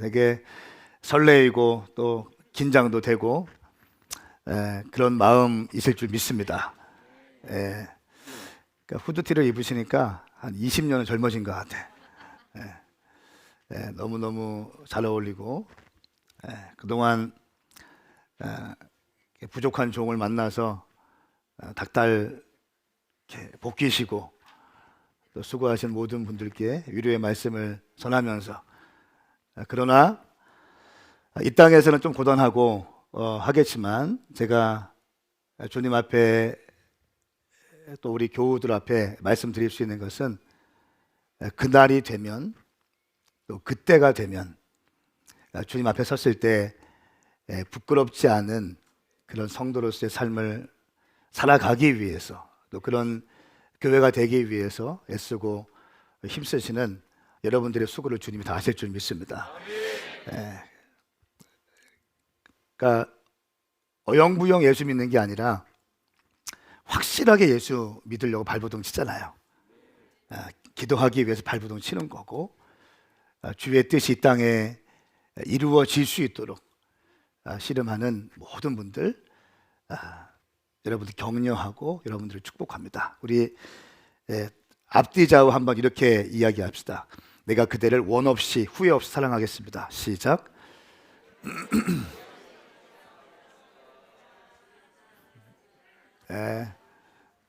되게 설레이고 또 긴장도 되고 그런 마음 있을 줄 믿습니다. 그러니까 후드티를 입으시니까 한 20년은 젊어진 것 같아. 너무너무 잘 어울리고 그동안 부족한 종을 만나서 닥달 복귀시고 또 수고하신 모든 분들께 위로의 말씀을 전하면서 그러나 이 땅에서는 좀 고단하고 하겠지만 제가 주님 앞에 또 우리 교우들 앞에 말씀드릴 수 있는 것은 그날이 되면 또 그때가 되면 주님 앞에 섰을 때 부끄럽지 않은 그런 성도로서의 삶을 살아가기 위해서 또 그런 교회가 되기 위해서 애쓰고 힘쓰시는 여러분들의 수고를 주님이 다 하실 줄 믿습니다. 그러니까 어영부영 예수 믿는 게 아니라 확실하게 예수 믿으려고 발버둥 치잖아요. 기도하기 위해서 발버둥 치는 거고 주의 뜻이 이 땅에 이루어질 수 있도록 씨름하는 모든 분들 여러분들 격려하고 여러분들을 축복합니다. 우리 앞뒤 좌우 한번 이렇게 이야기합시다. 내가 그대를 원 없이 후회 없이 사랑하겠습니다. 시작.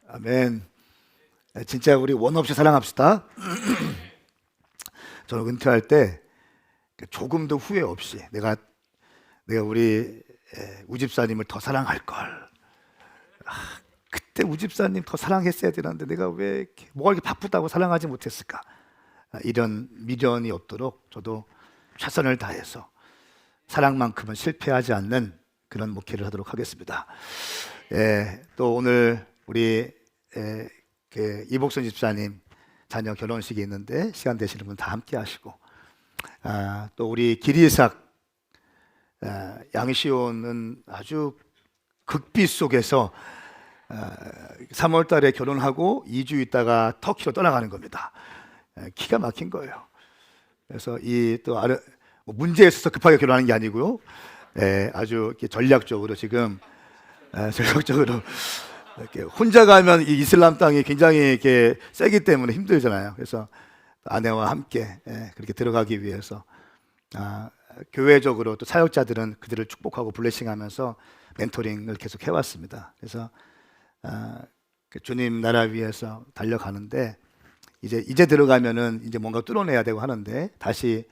아멘. 진짜 우리 원 없이 사랑합시다. 저는 은퇴할 때 조금도 후회 없이 내가 우리 우집사님을 더 사랑할 걸. 그때 우집사님 더 사랑했어야 되는데 내가 왜 뭐가 이렇게 바쁘다고 사랑하지 못했을까? 이런 미련이 없도록 저도 최선을 다해서 사랑만큼은 실패하지 않는 그런 목회를 하도록 하겠습니다. 또 오늘 우리 이복순 집사님 자녀 결혼식이 있는데 시간 되시는 분 다 함께 하시고 또 우리 기리삭 양시온은 아주 극비 속에서 3월 달에 결혼하고 2주 있다가 터키로 떠나가는 겁니다. 기가 막힌 거예요. 그래서 문제에 있어서 급하게 결혼하는 게 아니고요. 아주 전략적으로 지금 전략적으로 이렇게 혼자 가면 이 이슬람 땅이 굉장히 이렇게 세기 때문에 힘들잖아요. 그래서 아내와 함께 그렇게 들어가기 위해서 교회적으로 또 사역자들은 그들을 축복하고 블레싱하면서 멘토링을 계속 해왔습니다. 그래서 주님 나라 위해서 달려가는데 이제 들어가면은 이제 뭔가 뚫어내야 되고 하는데 다시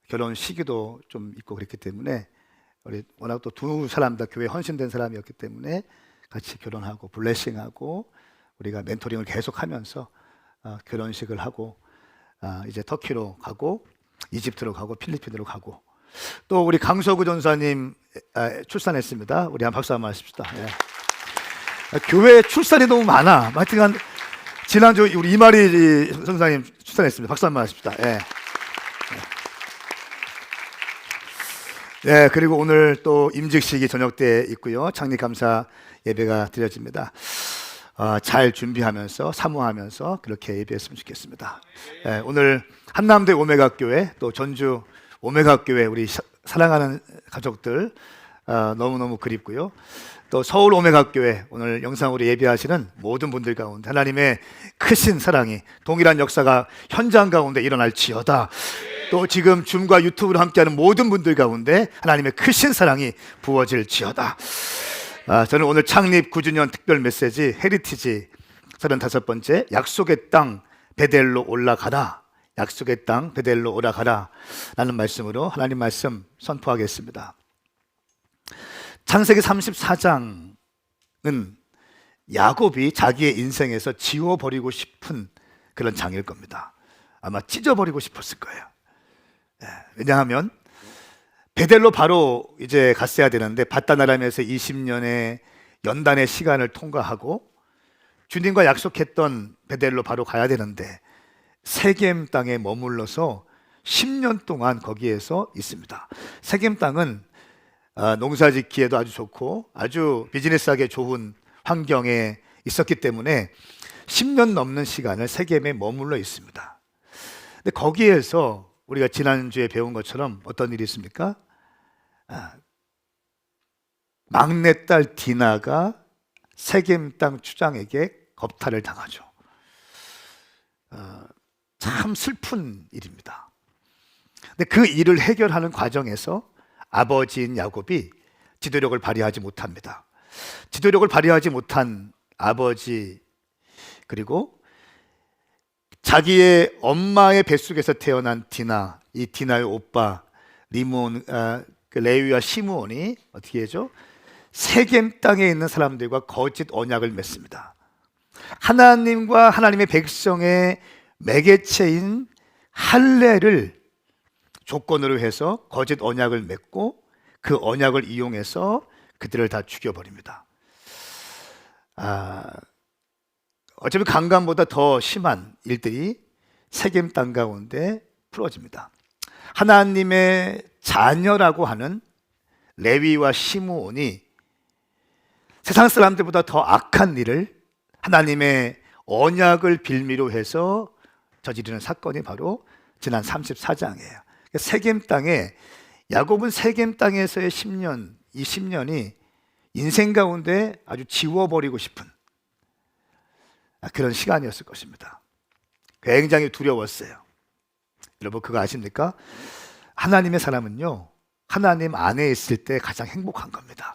결혼 시기도 좀 있고 그랬기 때문에 우리 워낙 또 두 사람 다 교회 헌신된 사람이었기 때문에 같이 결혼하고 블레싱하고 우리가 멘토링을 계속하면서 결혼식을 하고 이제 터키로 가고 이집트로 가고 필리핀으로 가고 또 우리 강서구 전사님 출산했습니다. 우리 한 박수 한번 하십시다. 교회 출산이 너무 많아. 하여튼 지난주 우리 이마리 선사님 출산했습니다. 박수 한번 하십시다. 그리고 오늘 또 임직식이 저녁 때 있고요. 창립 감사 예배가 드려집니다. 잘 준비하면서 사모하면서 그렇게 예배했으면 좋겠습니다. 오늘 한남대 오메가 교회 또 전주 오메가 교회 우리 사랑하는 가족들 너무너무 그립고요. 또 서울 오메가 교회 오늘 영상으로 예배하시는 모든 분들 가운데 하나님의 크신 사랑이 동일한 역사가 현장 가운데 일어날지어다. 또 지금 줌과 유튜브로 함께하는 모든 분들 가운데 하나님의 크신 사랑이 부어질지어다. 저는 오늘 창립 9주년 특별 메시지 헤리티지 35번째 약속의 땅 베델로 올라가라. 약속의 땅 베델로 올라가라 라는 말씀으로 하나님 말씀 선포하겠습니다. 창세기 34장은 야곱이 자기의 인생에서 지워버리고 싶은 그런 장일 겁니다. 아마 찢어버리고 싶었을 거예요. 왜냐하면 베델로 바로 이제 갔어야 되는데 바다나람에서 20년의 연단의 시간을 통과하고 주님과 약속했던 베델로 바로 가야 되는데 세겜 땅에 머물러서 10년 동안 거기에서 있습니다. 세겜 땅은 농사짓기에도 아주 좋고 아주 비즈니스하기 좋은 환경에 있었기 때문에 10년 넘는 시간을 세겜에 머물러 있습니다. 근데 거기에서 우리가 지난주에 배운 것처럼 어떤 일이 있습니까? 막내딸 디나가 세겜 땅 추장에게 겁탈을 당하죠. 참 슬픈 일입니다. 근데 그 일을 해결하는 과정에서 아버지인 야곱이 지도력을 발휘하지 못합니다. 지도력을 발휘하지 못한 아버지, 그리고 자기의 엄마의 뱃속에서 태어난 디나, 이 디나의 오빠 레위와 시므온이 어떻게 하죠? 세겜 땅에 있는 사람들과 거짓 언약을 맺습니다. 하나님과 하나님의 백성의 매개체인 할례를 조건으로 해서 거짓 언약을 맺고 그 언약을 이용해서 그들을 다 죽여버립니다. 어차피 강간보다 더 심한 일들이 세겜 땅 가운데 풀어집니다. 하나님의 자녀라고 하는 레위와 시므온이 세상 사람들보다 더 악한 일을 하나님의 언약을 빌미로 해서 저지르는 사건이 바로 지난 34장이에요. 세겜 땅에, 야곱은 세겜 땅에서의 10년, 이 10년이 인생 가운데 아주 지워버리고 싶은 그런 시간이었을 것입니다. 굉장히 두려웠어요. 여러분 그거 아십니까? 하나님의 사람은요, 하나님 안에 있을 때 가장 행복한 겁니다.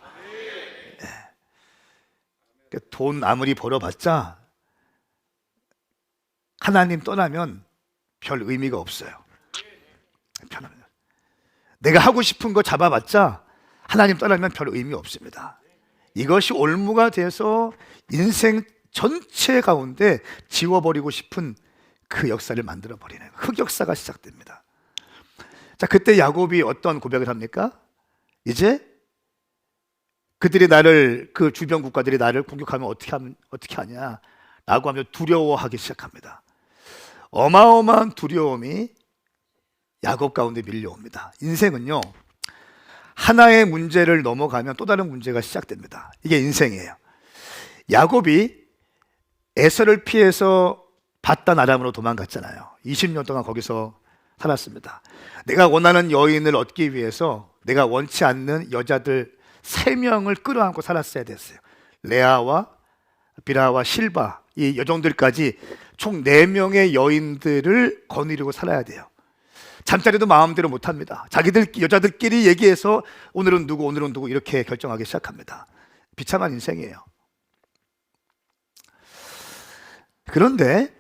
네. 돈 아무리 벌어봤자 하나님 떠나면 별 의미가 없어요. 내가 하고 싶은 거 잡아봤자 하나님 떠나면 별 의미 없습니다. 이것이 올무가 돼서 인생 전체 가운데 지워버리고 싶은 그 역사를 만들어버리는 흑역사가 시작됩니다. 자, 그때 야곱이 어떤 고백을 합니까? 이제 그들이 나를, 그 주변 국가들이 나를 공격하면 어떻게 하냐 라고 하며 두려워하기 시작합니다. 어마어마한 두려움이 야곱 가운데 밀려옵니다. 인생은요, 하나의 문제를 넘어가면 또 다른 문제가 시작됩니다. 이게 인생이에요. 야곱이 에서를 피해서 바단 아람으로 도망갔잖아요. 20년 동안 거기서 살았습니다. 내가 원하는 여인을 얻기 위해서 내가 원치 않는 여자들 3명을 끌어안고 살았어야 됐어요. 레아와 비라와 실바, 이 여종들까지 총 4명의 여인들을 거느리고 살아야 돼요. 잠자리도 마음대로 못합니다. 여자들끼리 얘기해서 오늘은 누구 이렇게 결정하기 시작합니다. 비참한 인생이에요. 그런데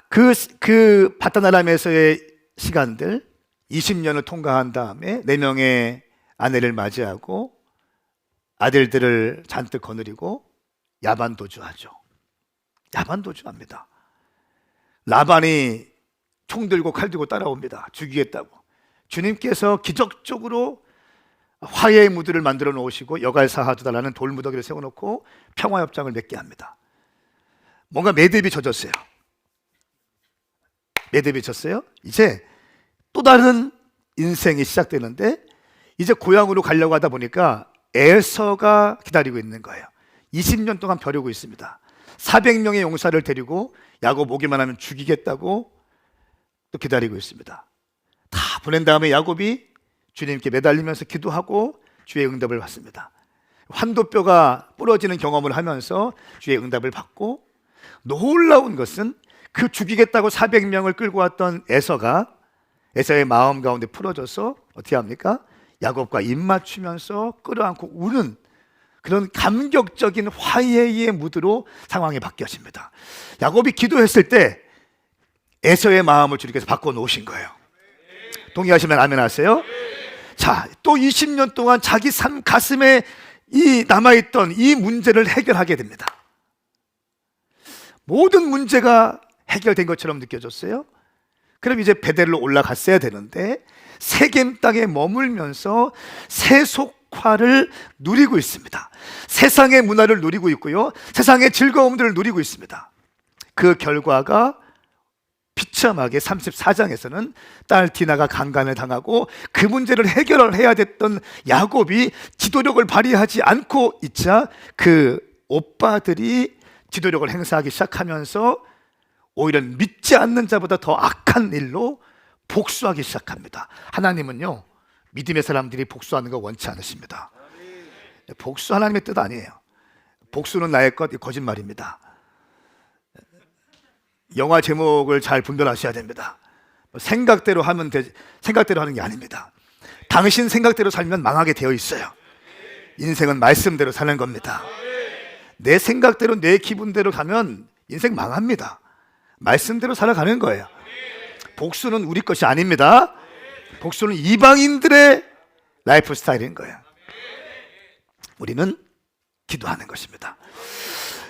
그 바단 아람에서의 시간들 20년을 통과한 다음에 4명의 아내를 맞이하고 아들들을 잔뜩 거느리고 야반 도주하죠. 야반 도주합니다. 라반이 총 들고 칼 들고 따라옵니다. 죽이겠다고. 주님께서 기적적으로 화해의 무드를 만들어 놓으시고 여갈사하두다라는 돌무더기를 세워놓고 평화협정을 맺게 합니다. 뭔가 매듭이 젖었어요. 매듭이 졌어요. 이제 또 다른 인생이 시작되는데, 이제 고향으로 가려고 하다 보니까 에서가 기다리고 있는 거예요. 20년 동안 벼르고 있습니다. 400명의 용사를 데리고 야곱 오기만 하면 죽이겠다고 또 기다리고 있습니다. 다 보낸 다음에 야곱이 주님께 매달리면서 기도하고 주의 응답을 받습니다. 환도뼈가 부러지는 경험을 하면서 주의 응답을 받고, 놀라운 것은 그 죽이겠다고 400명을 끌고 왔던 에서의 마음 가운데 풀어져서 어떻게 합니까? 야곱과 입맞추면서 끌어안고 우는 그런 감격적인 화해의 무드로 상황이 바뀌어집니다. 야곱이 기도했을 때 에서의 마음을 주님께서 바꿔놓으신 거예요. 동의하시면 아멘 하세요. 자, 또 20년 동안 자기 삶 가슴에 이 남아있던 이 문제를 해결하게 됩니다. 모든 문제가 해결된 것처럼 느껴졌어요. 그럼 이제 베델로 올라갔어야 되는데 세겜 땅에 머물면서 세속화를 누리고 있습니다. 세상의 문화를 누리고 있고요, 세상의 즐거움들을 누리고 있습니다. 그 결과가 비참하게 34장에서는 딸 디나가 강간을 당하고 그 문제를 해결을 해야 됐던 야곱이 지도력을 발휘하지 않고 있자 그 오빠들이 지도력을 행사하기 시작하면서 오히려 믿지 않는 자보다 더 악한 일로 복수하기 시작합니다. 하나님은요, 믿음의 사람들이 복수하는 거 원치 않으십니다. 복수 하나님의 뜻 아니에요. 복수는 나의 것, 거짓말입니다. 영화 제목을 잘 분별하셔야 됩니다. 생각대로 하면 생각대로 하는 게 아닙니다. 당신 생각대로 살면 망하게 되어 있어요. 인생은 말씀대로 사는 겁니다. 내 생각대로 내 기분대로 가면 인생 망합니다. 말씀대로 살아가는 거예요. 복수는 우리 것이 아닙니다. 복수는 이방인들의 라이프 스타일인 거예요. 우리는 기도하는 것입니다.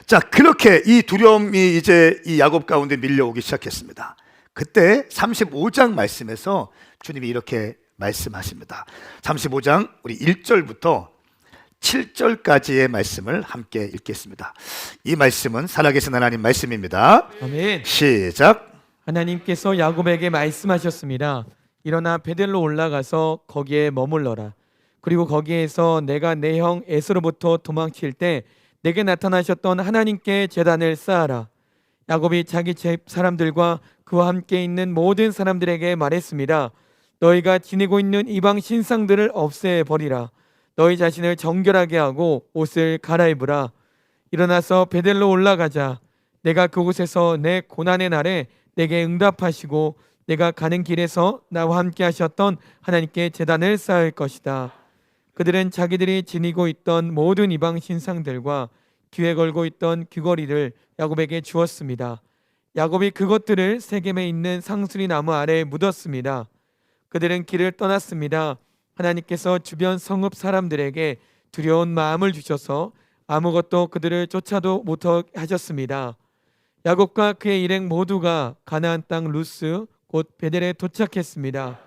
자, 그렇게 이 두려움이 이제 이 야곱 가운데 밀려오기 시작했습니다. 그때 35장 말씀에서 주님이 이렇게 말씀하십니다. 35장 우리 1절부터 7절까지의 말씀을 함께 읽겠습니다. 이 말씀은 살아계신 하나님 말씀입니다. 아멘. 시작. 하나님께서 야곱에게 말씀하셨습니다. 일어나 베델로 올라가서 거기에 머물러라. 그리고 거기에서 내가 내 형 에서로부터 도망칠 때 내게 나타나셨던 하나님께 제단을 쌓아라. 야곱이 자기 집 사람들과 그와 함께 있는 모든 사람들에게 말했습니다. 너희가 지니고 있는 이방 신상들을 없애버리라. 너희 자신을 정결하게 하고 옷을 갈아입으라. 일어나서 베델로 올라가자. 내가 그곳에서 내 고난의 날에 내게 응답하시고 내가 가는 길에서 나와 함께 하셨던 하나님께 제단을 쌓을 것이다. 그들은 자기들이 지니고 있던 모든 이방 신상들과 귀에 걸고 있던 귀걸이를 야곱에게 주었습니다. 야곱이 그것들을 세겜에 있는 상수리 나무 아래에 묻었습니다. 그들은 길을 떠났습니다. 하나님께서 주변 성읍 사람들에게 두려운 마음을 주셔서 아무것도 그들을 쫓아도 못하게 하셨습니다. 야곱과 그의 일행 모두가 가나안 땅 루스 곧 베델에 도착했습니다.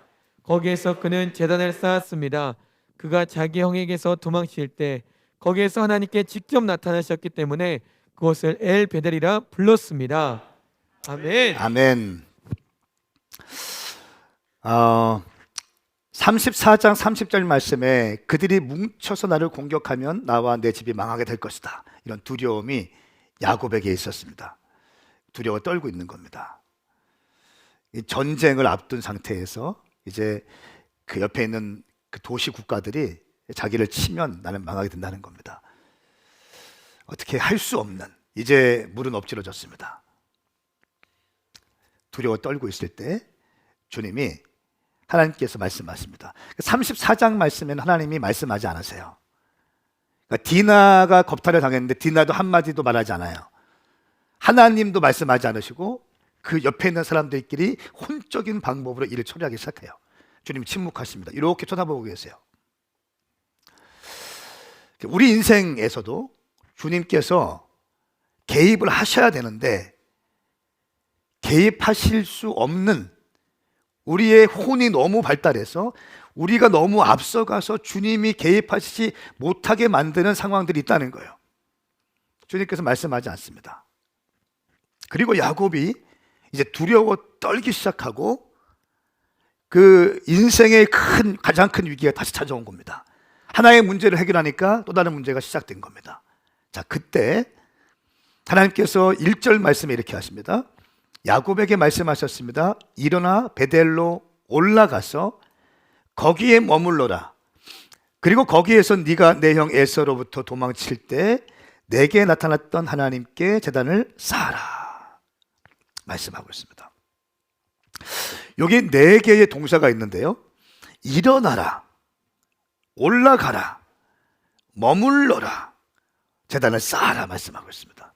거기에서 그는 제단을 쌓았습니다. 그가 자기 형에게서 도망칠 때 거기에서 하나님께 직접 나타나셨기 때문에 그것을 엘 베델이라 불렀습니다. 아멘. 아멘. 34장 30절 말씀에 그들이 뭉쳐서 나를 공격하면 나와 내 집이 망하게 될 것이다. 이런 두려움이 야곱에게 있었습니다. 두려워 떨고 있는 겁니다. 이 전쟁을 앞둔 상태에서 이제 그 옆에 있는 그 도시 국가들이 자기를 치면 나는 망하게 된다는 겁니다. 어떻게 할 수 없는, 이제 물은 엎질러졌습니다. 두려워 떨고 있을 때 주님이 하나님께서 말씀하십니다. 34장 말씀에는 하나님이 말씀하지 않으세요. 그러니까 디나가 겁탈을 당했는데 디나도 한마디도 말하지 않아요. 하나님도 말씀하지 않으시고 그 옆에 있는 사람들끼리 혼적인 방법으로 일을 처리하기 시작해요. 주님이 침묵하십니다. 이렇게 쳐다보고 계세요. 우리 인생에서도 주님께서 개입을 하셔야 되는데 개입하실 수 없는, 우리의 혼이 너무 발달해서 우리가 너무 앞서가서 주님이 개입하시지 못하게 만드는 상황들이 있다는 거예요. 주님께서 말씀하지 않습니다. 그리고 야곱이 이제 두려워 떨기 시작하고 그 인생의 가장 큰 위기가 다시 찾아온 겁니다. 하나의 문제를 해결하니까 또 다른 문제가 시작된 겁니다. 자, 그때 하나님께서 1절 말씀에 이렇게 하십니다. 야곱에게 말씀하셨습니다. 일어나 베델로 올라가서 거기에 머물러라. 그리고 거기에서 네가 내 형 에서로부터 도망칠 때 내게 나타났던 하나님께 제단을 쌓아라. 말씀하고 있습니다. 여기 4개의 동사가 있는데요. 일어나라, 올라가라, 머물러라, 제단을 쌓아라 말씀하고 있습니다.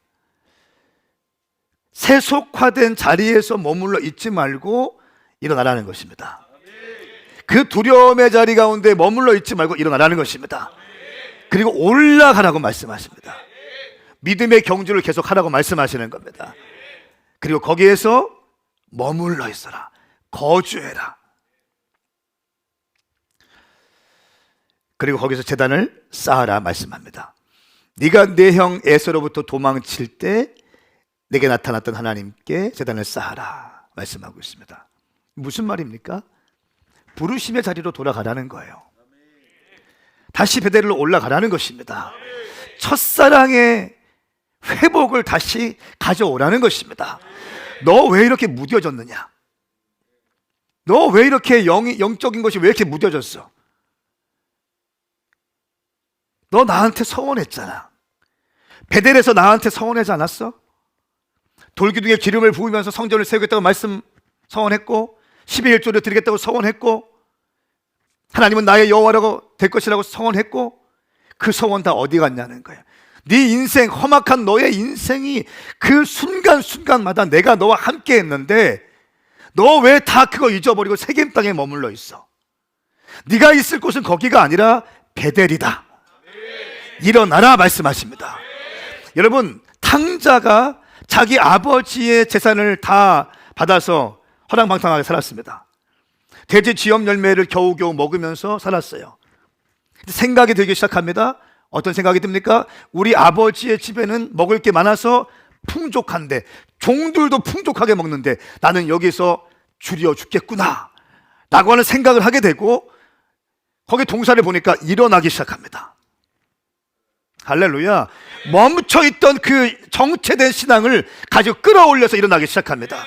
세속화된 자리에서 머물러 있지 말고 일어나라는 것입니다. 그 두려움의 자리 가운데 머물러 있지 말고 일어나라는 것입니다. 그리고 올라가라고 말씀하십니다. 믿음의 경주를 계속하라고 말씀하시는 겁니다. 그리고 거기에서 머물러 있어라, 거주해라. 그리고 거기서 제단을 쌓아라 말씀합니다. 네가 내 형 에서로부터 도망칠 때 내게 나타났던 하나님께 제단을 쌓아라 말씀하고 있습니다. 무슨 말입니까? 부르심의 자리로 돌아가라는 거예요. 다시 베델로 올라가라는 것입니다. 첫사랑의 회복을 다시 가져오라는 것입니다. 너 왜 이렇게 무뎌졌느냐? 너 왜 이렇게 영적인 것이 왜 이렇게 무뎌졌어? 너 나한테 서원했잖아. 베델에서 나한테 서원하지 않았어? 돌기둥에 기름을 부으면서 성전을 세우겠다고 말씀 서원했고 12일조를 드리겠다고 서원했고 하나님은 나의 여호와라고 될 것이라고 서원했고 그 서원 다 어디 갔냐는 거야. 네 인생, 험악한 너의 인생이 그 순간순간마다 내가 너와 함께 했는데 너 왜 다 그거 잊어버리고 세겜 땅에 머물러 있어? 네가 있을 곳은 거기가 아니라 베델이다. 일어나라 말씀하십니다. 여러분, 탕자가 자기 아버지의 재산을 다 받아서 허랑방탕하게 살았습니다. 돼지 쥐염 열매를 겨우겨우 먹으면서 살았어요. 생각이 들기 시작합니다. 어떤 생각이 듭니까? 우리 아버지의 집에는 먹을 게 많아서 풍족한데, 종들도 풍족하게 먹는데 나는 여기서 줄여 죽겠구나 라고 하는 생각을 하게 되고, 거기 동사를 보니까 일어나기 시작합니다. 할렐루야. 멈춰있던 그 정체된 신앙을 가지고 끌어올려서 일어나기 시작합니다.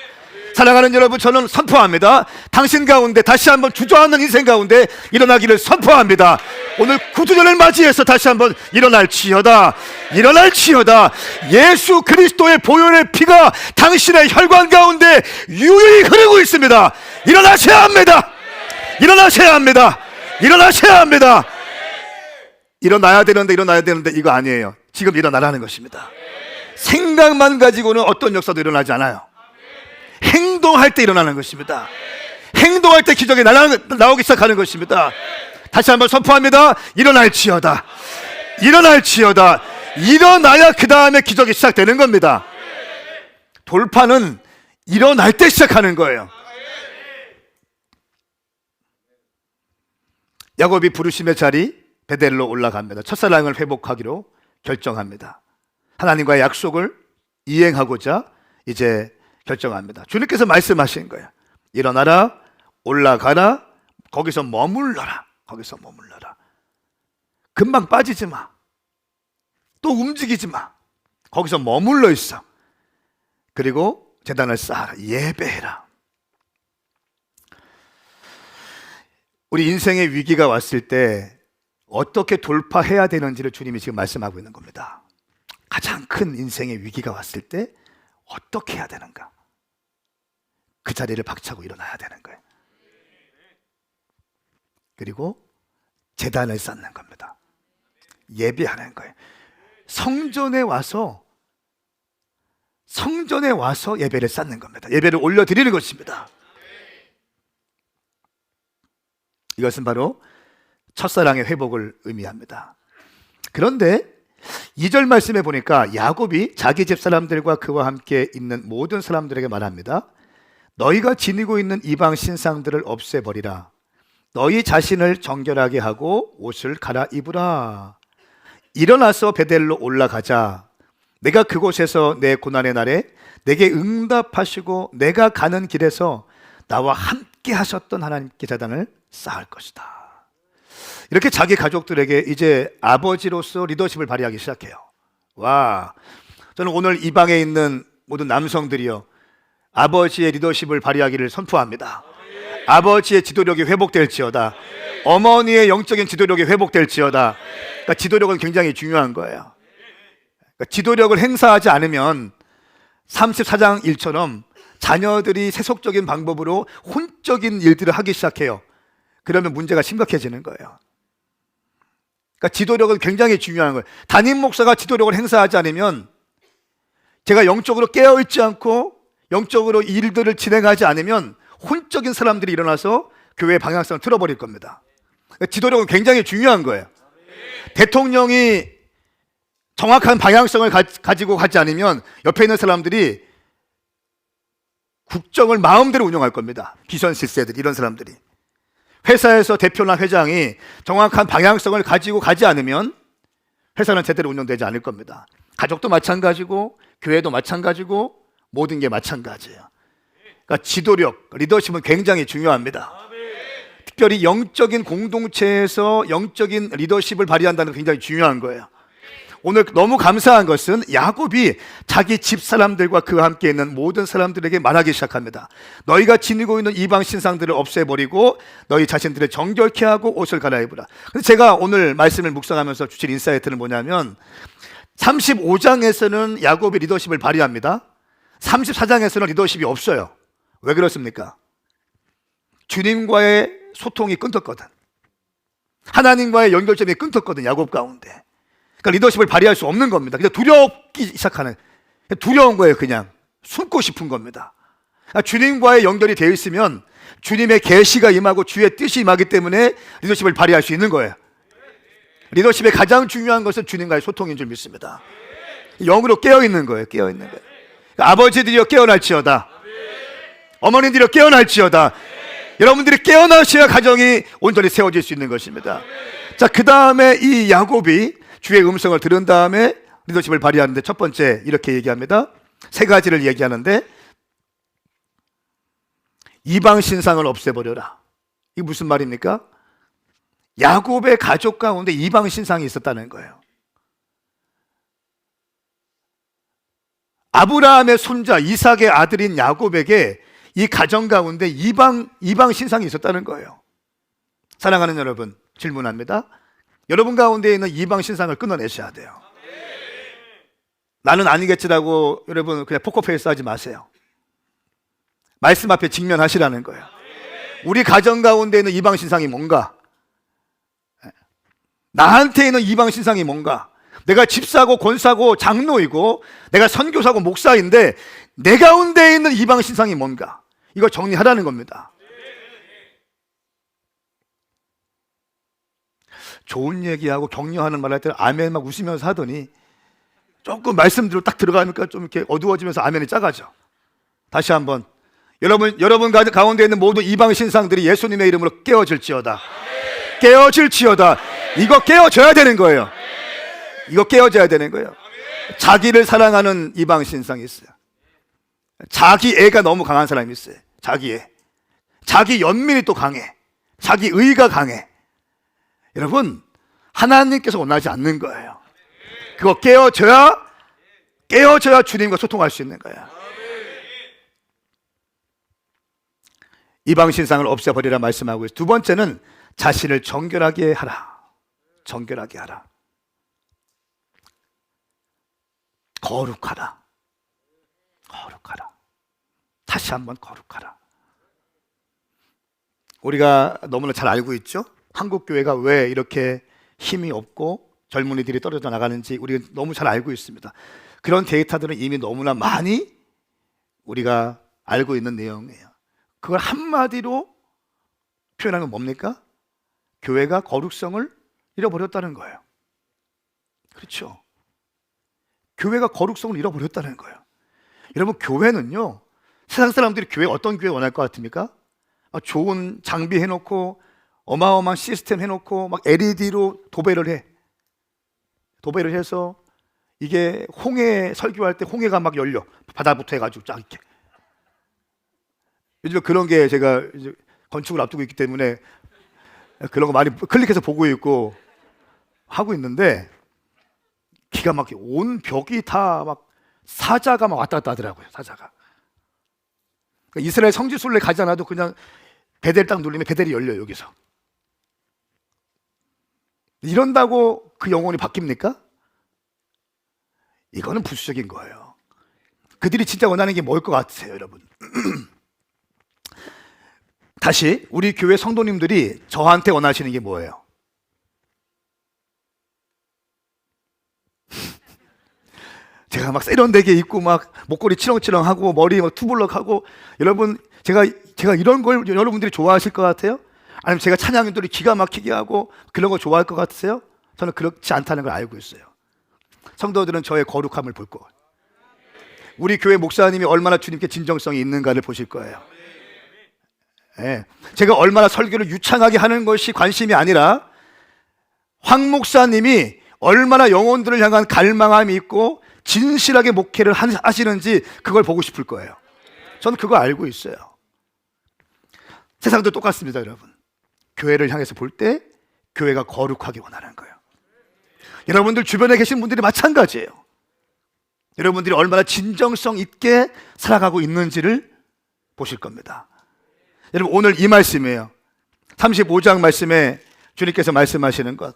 사랑하는 여러분, 저는 선포합니다. 당신 가운데 다시 한번 주저앉는 인생 가운데 일어나기를 선포합니다. 오늘 구주년을 맞이해서 다시 한번 일어날지어다. 일어날지어다. 예수 그리스도의 보혈의 피가 당신의 혈관 가운데 유유히 흐르고 있습니다. 일어나셔야 합니다. 일어나셔야 합니다. 일어나셔야 합니다. 일어나야 되는데 이거 아니에요. 지금 일어나라는 것입니다. 생각만 가지고는 어떤 역사도 일어나지 않아요. 행동할 때 일어나는 것입니다. 행동할 때 기적이 나오기 시작하는 것입니다. 다시 한번 선포합니다. 일어날지어다. 일어날지어다. 일어나야 그 다음에 기적이 시작되는 겁니다. 돌파는 일어날 때 시작하는 거예요. 야곱이 부르심의 자리 베델로 올라갑니다. 첫사랑을 회복하기로 결정합니다. 하나님과의 약속을 이행하고자 이제 결정합니다. 주님께서 말씀하신 거예요. 일어나라, 올라가라, 거기서 머물러라. 거기서 머물러라. 금방 빠지지 마. 또 움직이지 마. 거기서 머물러 있어. 그리고 제단을 쌓아라. 예배해라. 우리 인생의 위기가 왔을 때 어떻게 돌파해야 되는지를 주님이 지금 말씀하고 있는 겁니다. 가장 큰 인생의 위기가 왔을 때 어떻게 해야 되는가? 그 자리를 박차고 일어나야 되는 거예요. 그리고 제단을 쌓는 겁니다. 예배하는 거예요. 성전에 와서 예배를 쌓는 겁니다. 예배를 올려드리는 것입니다. 이것은 바로 첫사랑의 회복을 의미합니다. 그런데 2절 말씀에 보니까 야곱이 자기 집 사람들과 그와 함께 있는 모든 사람들에게 말합니다. 너희가 지니고 있는 이방 신상들을 없애버리라. 너희 자신을 정결하게 하고 옷을 갈아입으라. 일어나서 베델로 올라가자. 내가 그곳에서 내 고난의 날에 내게 응답하시고 내가 가는 길에서 나와 함께 하셨던 하나님께 제단을 쌓을 것이다. 이렇게 자기 가족들에게 이제 아버지로서 리더십을 발휘하기 시작해요. 와, 저는 오늘 이 방에 있는 모든 남성들이요, 아버지의 리더십을 발휘하기를 선포합니다. 아버지의 지도력이 회복될지어다. 어머니의 영적인 지도력이 회복될지어다. 그러니까 지도력은 굉장히 중요한 거예요. 그러니까 지도력을 행사하지 않으면 34장 1처럼 자녀들이 세속적인 방법으로 혼적인 일들을 하기 시작해요. 그러면 문제가 심각해지는 거예요. 그러니까 지도력은 굉장히 중요한 거예요. 담임 목사가 지도력을 행사하지 않으면, 제가 영적으로 깨어있지 않고 영적으로 일들을 진행하지 않으면 혼적인 사람들이 일어나서 교회의 방향성을 틀어버릴 겁니다. 그러니까 지도력은 굉장히 중요한 거예요. 대통령이 정확한 방향성을 가지고 가지 않으면 옆에 있는 사람들이 국정을 마음대로 운영할 겁니다. 비선 실세들, 이런 사람들이. 회사에서 대표나 회장이 정확한 방향성을 가지고 가지 않으면 회사는 제대로 운영되지 않을 겁니다. 가족도 마찬가지고 교회도 마찬가지고 모든 게 마찬가지예요. 그러니까 지도력, 리더십은 굉장히 중요합니다. 특별히 영적인 공동체에서 영적인 리더십을 발휘한다는 게 굉장히 중요한 거예요. 오늘 너무 감사한 것은 야곱이 자기 집 사람들과 그와 함께 있는 모든 사람들에게 말하기 시작합니다. 너희가 지니고 있는 이방 신상들을 없애버리고 너희 자신들을 정결케 하고 옷을 갈아입으라. 근데 제가 오늘 말씀을 묵상하면서 주신 인사이트는 뭐냐면 35장에서는 야곱이 리더십을 발휘합니다. 34장에서는 리더십이 없어요. 왜 그렇습니까? 주님과의 소통이 끊겼거든. 하나님과의 연결점이 끊겼거든, 야곱 가운데. 그러니까 리더십을 발휘할 수 없는 겁니다. 그냥 두렵기 시작하는, 두려운 거예요. 그냥 숨고 싶은 겁니다. 그러니까 주님과의 연결이 되어 있으면 주님의 계시가 임하고 주의 뜻이 임하기 때문에 리더십을 발휘할 수 있는 거예요. 리더십의 가장 중요한 것은 주님과의 소통인 줄 믿습니다. 영으로 깨어있는 거예요. 깨어있는 거예요. 그러니까 아버지들이여 깨어날지어다. 어머니들이여 깨어날지어다. 여러분들이 깨어나셔야 가정이 온전히 세워질 수 있는 것입니다. 자, 그 다음에 이 야곱이 주의 음성을 들은 다음에 리더십을 발휘하는데 첫 번째 이렇게 얘기합니다. 세 가지를 얘기하는데 이방 신상을 없애버려라. 이게 무슨 말입니까? 야곱의 가족 가운데 이방 신상이 있었다는 거예요. 아브라함의 손자 이삭의 아들인 야곱에게 이 가정 가운데 이방 신상이 있었다는 거예요. 사랑하는 여러분, 질문합니다. 여러분 가운데 있는 이방 신상을 끊어내셔야 돼요. 나는 아니겠지라고 여러분 그냥 포커페이스 하지 마세요. 말씀 앞에 직면하시라는 거예요. 우리 가정 가운데 있는 이방 신상이 뭔가? 나한테 있는 이방 신상이 뭔가? 내가 집사고 권사고 장로이고 내가 선교사고 목사인데 내 가운데 있는 이방 신상이 뭔가? 이걸 정리하라는 겁니다. 좋은 얘기하고 격려하는 말 할 때는 아멘 막 웃으면서 하더니 조금 말씀대로 딱 들어가니까 좀 이렇게 어두워지면서 아멘이 작아져. 다시 한번 여러분 가운데 있는 모든 이방 신상들이 예수님의 이름으로 깨어질지어다. 깨어질지어다. 이거 깨어져야 되는 거예요. 이거 깨어져야 되는 거예요. 자기를 사랑하는 이방 신상이 있어요. 자기 애가 너무 강한 사람이 있어요. 자기 애. 자기 연민이 또 강해. 자기 의가 강해. 여러분, 하나님께서 원하지 않는 거예요. 그거 깨어져야 주님과 소통할 수 있는 거예요. 이방 신상을 없애버리라 말씀하고 있어요. 두 번째는 자신을 정결하게 하라. 정결하게 하라. 거룩하라. 거룩하라. 다시 한번 거룩하라. 우리가 너무나 잘 알고 있죠? 한국 교회가 왜 이렇게 힘이 없고 젊은이들이 떨어져 나가는지 우리가 너무 잘 알고 있습니다. 그런 데이터들은 이미 너무나 많이 우리가 알고 있는 내용이에요. 그걸 한마디로 표현하면 뭡니까? 교회가 거룩성을 잃어버렸다는 거예요. 그렇죠? 교회가 거룩성을 잃어버렸다는 거예요. 여러분, 교회는요, 세상 사람들이 어떤 교회 원할 것 같습니까? 좋은 장비 해놓고 어마어마한 시스템 해놓고 막 LED로 도배를 해. 도배를 해서 이게 홍해 설교할 때 홍해가 막 열려. 바다부터 해가지고 쫙 이렇게. 요즘 그런 게 제가 이제 건축을 앞두고 있기 때문에 그런 거 많이 클릭해서 보고 있고 하고 있는데 기가 막히게 온 벽이 다 막 사자가 막 왔다 갔다 하더라고요. 사자가. 그러니까 이스라엘 성지순례 가지 않아도 그냥 베델 딱 누르면 베델이 열려요. 여기서. 이런다고 그 영혼이 바뀝니까? 이거는 부수적인 거예요. 그들이 진짜 원하는 게 뭘 것 같으세요, 여러분? 다시 우리 교회 성도님들이 저한테 원하시는 게 뭐예요? 제가 막 세련되게 입고 막 목걸이 치렁치렁하고 머리 막 투블럭하고 여러분 제가 이런 걸 여러분들이 좋아하실 것 같아요? 아니면 제가 찬양인들이 기가 막히게 하고 그런 거 좋아할 것 같으세요? 저는 그렇지 않다는 걸 알고 있어요. 성도들은 저의 거룩함을 볼 거예요. 우리 교회 목사님이 얼마나 주님께 진정성이 있는가를 보실 거예요. 네. 제가 얼마나 설교를 유창하게 하는 것이 관심이 아니라 황 목사님이 얼마나 영혼들을 향한 갈망함이 있고 진실하게 목회를 하시는지 그걸 보고 싶을 거예요. 저는 그거 알고 있어요. 세상도 똑같습니다, 여러분. 교회를 향해서 볼 때 교회가 거룩하게 원하는 거예요. 여러분들 주변에 계신 분들이 마찬가지예요. 여러분들이 얼마나 진정성 있게 살아가고 있는지를 보실 겁니다. 여러분, 오늘 이 말씀이에요. 35장 말씀에 주님께서 말씀하시는 것,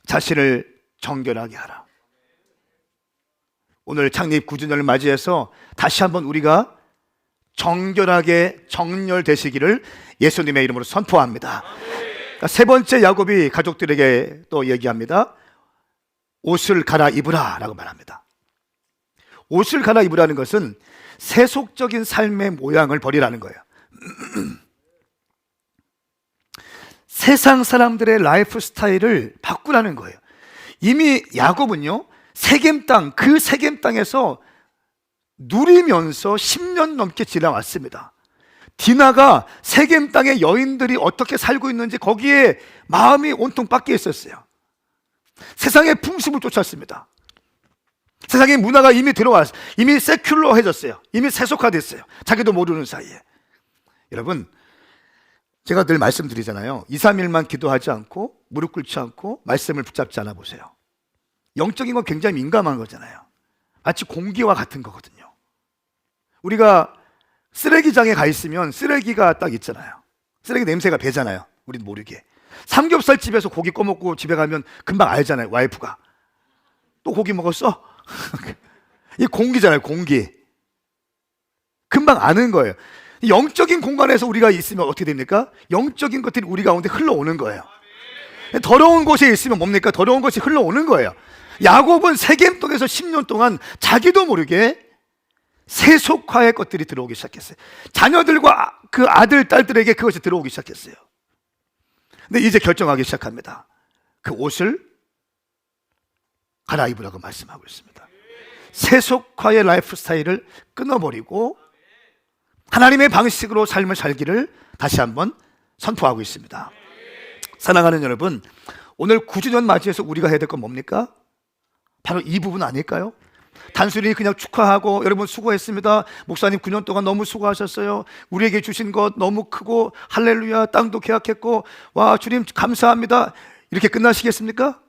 자신을 정결하게 하라. 오늘 창립 9주년을 맞이해서 다시 한번 우리가 정결하게 정렬되시기를 예수님의 이름으로 선포합니다. 그러니까 세 번째, 야곱이 가족들에게 또 얘기합니다. 옷을 갈아입으라 라고 말합니다. 옷을 갈아입으라는 것은 세속적인 삶의 모양을 버리라는 거예요. 세상 사람들의 라이프 스타일을 바꾸라는 거예요. 이미 야곱은요, 세겜 땅, 그 세겜 땅에서 누리면서 10년 넘게 지나왔습니다. 디나가 세겜 땅의 여인들이 어떻게 살고 있는지 거기에 마음이 온통 빡겨 있었어요. 세상의 풍습을 쫓았습니다. 세상의 문화가 이미 들어왔어요. 이미 세큘러해졌어요. 이미 세속화됐어요. 자기도 모르는 사이에. 여러분, 제가 늘 말씀드리잖아요. 2, 3일만 기도하지 않고 무릎 꿇지 않고 말씀을 붙잡지 않아 보세요. 영적인 건 굉장히 민감한 거잖아요. 마치 공기와 같은 거거든요. 우리가 쓰레기장에 가 있으면 쓰레기가 딱 있잖아요. 쓰레기 냄새가 배잖아요. 우리도 모르게. 삼겹살 집에서 고기 꺼먹고 집에 가면 금방 알잖아요. 와이프가 또 고기 먹었어? 이 공기잖아요. 공기. 금방 아는 거예요. 영적인 공간에서 우리가 있으면 어떻게 됩니까? 영적인 것들이 우리 가운데 흘러오는 거예요. 더러운 곳에 있으면 뭡니까? 더러운 것이 흘러오는 거예요. 야곱은 세겜 땅에서 10년 동안 자기도 모르게 세속화의 것들이 들어오기 시작했어요. 자녀들과 그 아들, 딸들에게 그것이 들어오기 시작했어요. 근데 이제 결정하기 시작합니다. 그 옷을 갈아입으라고 말씀하고 있습니다. 세속화의 라이프 스타일을 끊어버리고 하나님의 방식으로 삶을 살기를 다시 한번 선포하고 있습니다. 사랑하는 여러분, 오늘 9주년 맞이해서 우리가 해야 될 건 뭡니까? 바로 이 부분 아닐까요? 단순히 그냥 축하하고 여러분 수고했습니다. 목사님 9년 동안 너무 수고하셨어요. 우리에게 주신 것 너무 크고 할렐루야, 땅도 계약했고 와 주님 감사합니다. 이렇게 끝나시겠습니까?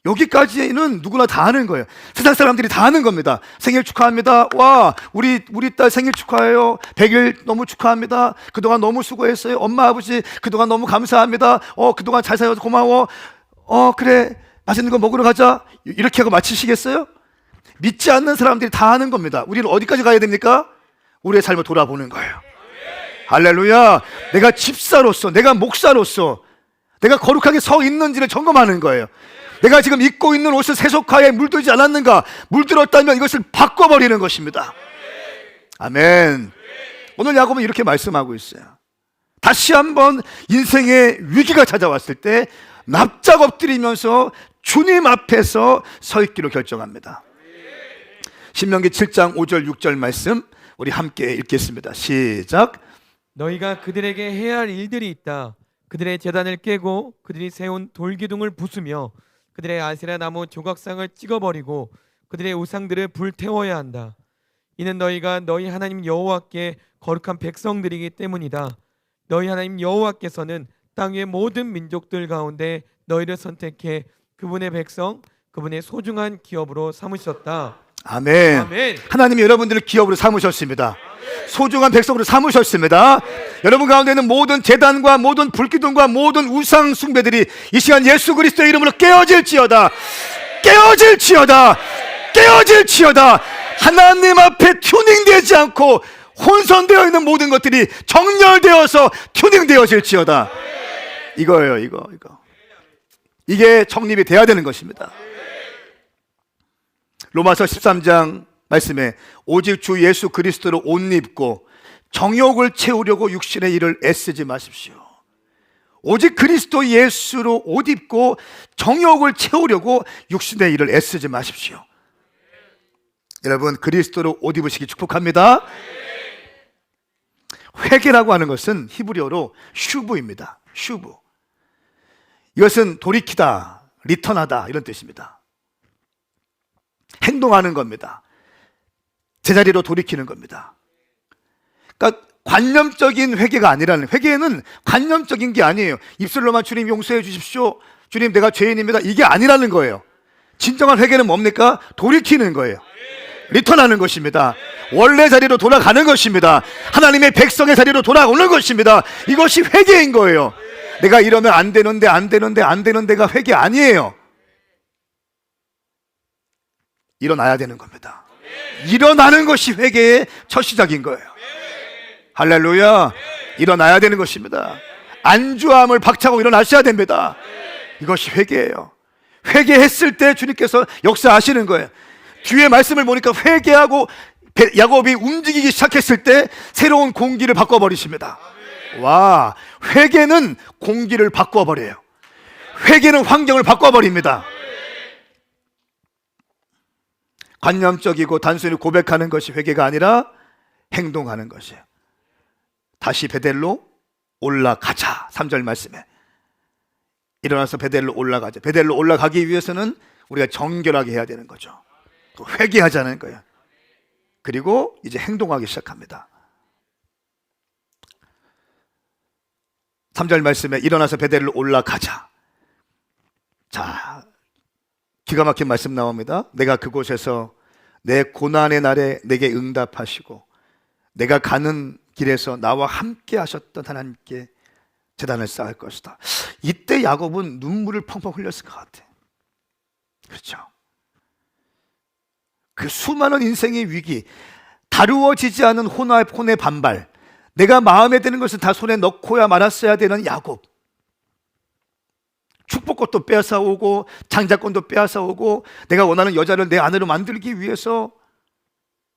여기까지는 누구나 다 하는 거예요. 세상 사람들이 다 하는 겁니다. 생일 축하합니다. 와 우리 딸 생일 축하해요. 100일 너무 축하합니다. 그동안 너무 수고했어요. 엄마 아버지 그동안 너무 감사합니다. 그동안 잘 살아서 고마워. 그래 맛있는 거 먹으러 가자. 이렇게 하고 마치시겠어요? 믿지 않는 사람들이 다 하는 겁니다. 우리는 어디까지 가야 됩니까? 우리의 삶을 돌아보는 거예요. 할렐루야. 내가 집사로서, 내가 목사로서 내가 거룩하게 서 있는지를 점검하는 거예요. 내가 지금 입고 있는 옷은 세속화에 물들지 않았는가? 물들었다면 이것을 바꿔버리는 것입니다. 아멘. 오늘 야곱은 이렇게 말씀하고 있어요. 다시 한번 인생의 위기가 찾아왔을 때 납작 엎드리면서 주님 앞에서 서 있기로 결정합니다. 신명기 7장 5절 6절 말씀 우리 함께 읽겠습니다. 시작. 너희가 그들에게 해야 할 일들이 있다. 그들의 제단을 깨고 그들이 세운 돌기둥을 부수며 그들의 아세라 나무 조각상을 찍어버리고 그들의 우상들을 불태워야 한다. 이는 너희가 너희 하나님 여호와께 거룩한 백성들이기 때문이다. 너희 하나님 여호와께서는 땅 위의 모든 민족들 가운데 너희를 선택해 그분의 백성, 그분의 소중한 기업으로 삼으셨다. 아멘. 아멘. 하나님이 여러분들을 기업으로 삼으셨습니다. 소중한 백성으로 삼으셨습니다. 여러분 가운데는 모든 제단과 모든 불기둥과 모든 우상 숭배들이 이 시간 예수 그리스도의 이름으로 깨어질지어다. 깨어질지어다. 깨어질지어다. 하나님 앞에 튜닝되지 않고 혼선되어 있는 모든 것들이 정렬되어서 튜닝되어질지어다. 이거예요. 이거. 이게 정립이 돼야 되는 것입니다. 로마서 13장 말씀에 오직 주 예수 그리스도로 옷 입고 정욕을 채우려고 육신의 일을 애쓰지 마십시오. 오직 그리스도 예수로 옷 입고 정욕을 채우려고 육신의 일을 애쓰지 마십시오. 여러분 그리스도로 옷 입으시기 축복합니다. 회개라고 하는 것은 히브리어로 슈브입니다. 슈브. 이것은 돌이키다, 리턴하다 이런 뜻입니다. 행동하는 겁니다. 제자리로 돌이키는 겁니다. 그러니까 관념적인 회개가 아니라는, 회개는 관념적인 게 아니에요. 입술로만 주님 용서해 주십시오, 주님 내가 죄인입니다, 이게 아니라는 거예요. 진정한 회개는 뭡니까? 돌이키는 거예요. 리턴하는 것입니다. 원래 자리로 돌아가는 것입니다. 하나님의 백성의 자리로 돌아오는 것입니다. 이것이 회개인 거예요. 내가 이러면 안 되는데 안 되는데가 회개 아니에요. 일어나야 되는 겁니다. 일어나는 것이 회개의 첫 시작인 거예요. 할렐루야. 일어나야 되는 것입니다. 안주함을 박차고 일어나셔야 됩니다. 이것이 회개예요. 회개했을 때 주님께서 역사하시는 거예요. 뒤에 말씀을 보니까 회개하고 야곱이 움직이기 시작했을 때 새로운 공기를 바꿔버리십니다. 와, 회개는 공기를 바꿔버려요. 회개는 환경을 바꿔버립니다. 관념적이고 단순히 고백하는 것이 회개가 아니라 행동하는 것이에요. 다시 베델로 올라가자. 3절 말씀에 일어나서 베델로 올라가자. 베델로 올라가기 위해서는 우리가 정결하게 해야 되는 거죠. 회개하자는 거예요. 그리고 이제 행동하기 시작합니다. 3절 말씀에 일어나서 베델로 올라가자. 자, 기가 막힌 말씀 나옵니다. 내가 그곳에서 내 고난의 날에 내게 응답하시고 내가 가는 길에서 나와 함께 하셨던 하나님께 제단을 쌓을 것이다. 이때 야곱은 눈물을 펑펑 흘렸을 것 같아. 그렇죠? 그 수많은 인생의 위기, 다루어지지 않은 혼의 반발, 내가 마음에 드는 것을 다 손에 넣고야 말았어야 되는 야곱, 축복꽃도 빼앗아오고 장자권도 빼앗아오고 내가 원하는 여자를 내 아내로 만들기 위해서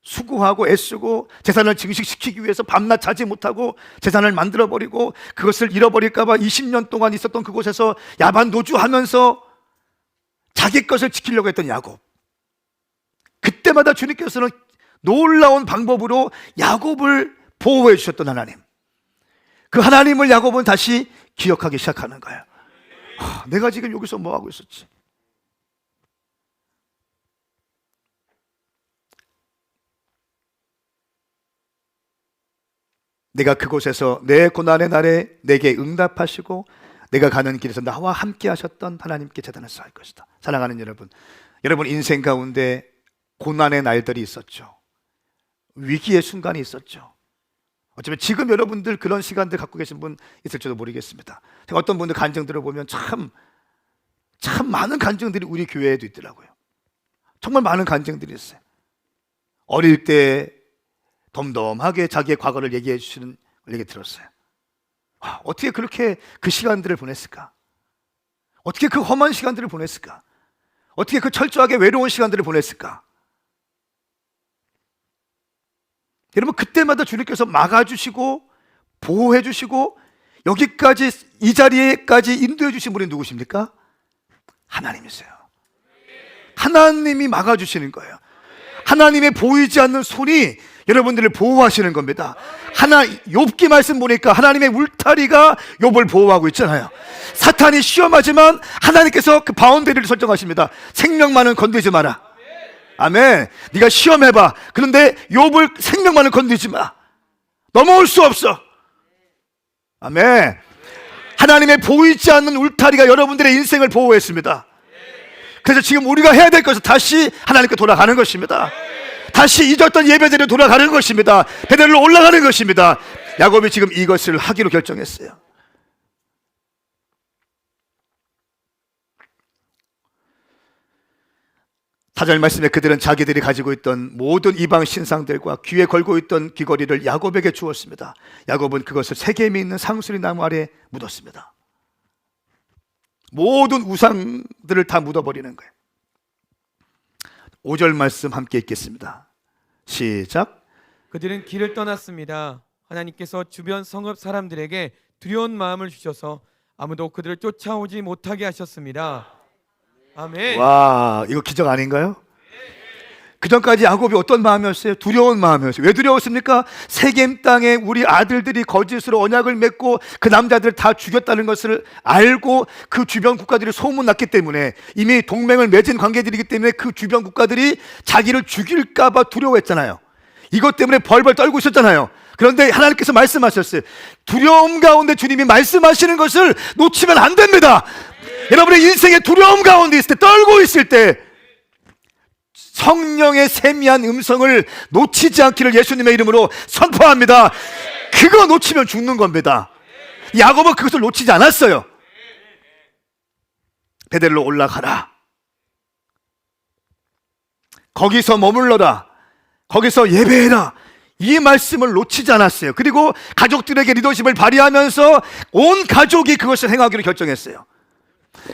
수고하고 애쓰고 재산을 증식시키기 위해서 밤낮 자지 못하고 재산을 만들어버리고 그것을 잃어버릴까 봐 20년 동안 있었던 그곳에서 야반 노주하면서 자기 것을 지키려고 했던 야곱, 그때마다 주님께서는 놀라운 방법으로 야곱을 보호해 주셨던 하나님, 그 하나님을 야곱은 다시 기억하기 시작하는 거예요. 내가 지금 여기서 뭐 하고 있었지? 내가 그곳에서 내 고난의 날에 내게 응답하시고 내가 가는 길에서 나와 함께 하셨던 하나님께 제단을 쌓을 것이다. 사랑하는 여러분, 여러분 인생 가운데 고난의 날들이 있었죠. 위기의 순간이 있었죠. 어쩌면 지금 여러분들 그런 시간들 갖고 계신 분 있을지도 모르겠습니다. 제가 어떤 분들 간증 들어보면 참 많은 간증들이 우리 교회에도 있더라고요. 정말 많은 간증들이 있어요. 어릴 때 덤덤하게 자기의 과거를 얘기해 주시는 걸 얘기 들었어요. 어떻게 그렇게 그 시간들을 보냈을까? 어떻게 그 험한 시간들을 보냈을까? 어떻게 그 철저하게 외로운 시간들을 보냈을까? 여러분, 그때마다 주님께서 막아주시고 보호해주시고 여기까지, 이 자리에까지 인도해 주신 분이 누구십니까? 하나님이세요. 하나님이 막아주시는 거예요. 하나님의 보이지 않는 손이 여러분들을 보호하시는 겁니다. 욥기 말씀 보니까 하나님의 울타리가 욥을 보호하고 있잖아요. 사탄이 시험하지만 하나님께서 그 바운더리를 설정하십니다. 생명만은 건드리지 마라. 아멘. 네가 시험해봐. 그런데 욥을 생명만은 건드리지 마. 넘어올 수 없어. 아멘. 하나님의 보이지 않는 울타리가 여러분들의 인생을 보호했습니다. 그래서 지금 우리가 해야 될 것은 다시 하나님께 돌아가는 것입니다. 다시 잊었던 예배자리로 돌아가는 것입니다. 베델로 올라가는 것입니다. 야곱이 지금 이것을 하기로 결정했어요. 사절 말씀에 그들은 자기들이 가지고 있던 모든 이방 신상들과 귀에 걸고 있던 귀걸이를 야곱에게 주었습니다. 야곱은 그것을 세겜에 있는 상수리 나무 아래 묻었습니다. 모든 우상들을 다 묻어버리는 거예요. 5절 말씀 함께 읽겠습니다. 시작. 그들은 길을 떠났습니다. 하나님께서 주변 성읍 사람들에게 두려운 마음을 주셔서 아무도 그들을 쫓아오지 못하게 하셨습니다. 아멘. 와, 이거 기적 아닌가요? 그 전까지 야곱이 어떤 마음이었어요? 두려운 마음이었어요. 왜 두려웠습니까? 세겜 땅에 우리 아들들이 거짓으로 언약을 맺고 그 남자들을 다 죽였다는 것을 알고 그 주변 국가들이 소문났기 때문에, 이미 동맹을 맺은 관계들이기 때문에 그 주변 국가들이 자기를 죽일까 봐 두려워했잖아요. 이것 때문에 벌벌 떨고 있었잖아요. 그런데 하나님께서 말씀하셨어요. 두려움 가운데 주님이 말씀하시는 것을 놓치면 안 됩니다. 여러분의 인생에 두려움 가운데 있을 때, 떨고 있을 때 성령의 세미한 음성을 놓치지 않기를 예수님의 이름으로 선포합니다. 그거 놓치면 죽는 겁니다. 야곱은 그것을 놓치지 않았어요. 베델로 올라가라. 거기서 머물러라. 거기서 예배해라. 이 말씀을 놓치지 않았어요. 그리고 가족들에게 리더십을 발휘하면서 온 가족이 그것을 행하기로 결정했어요.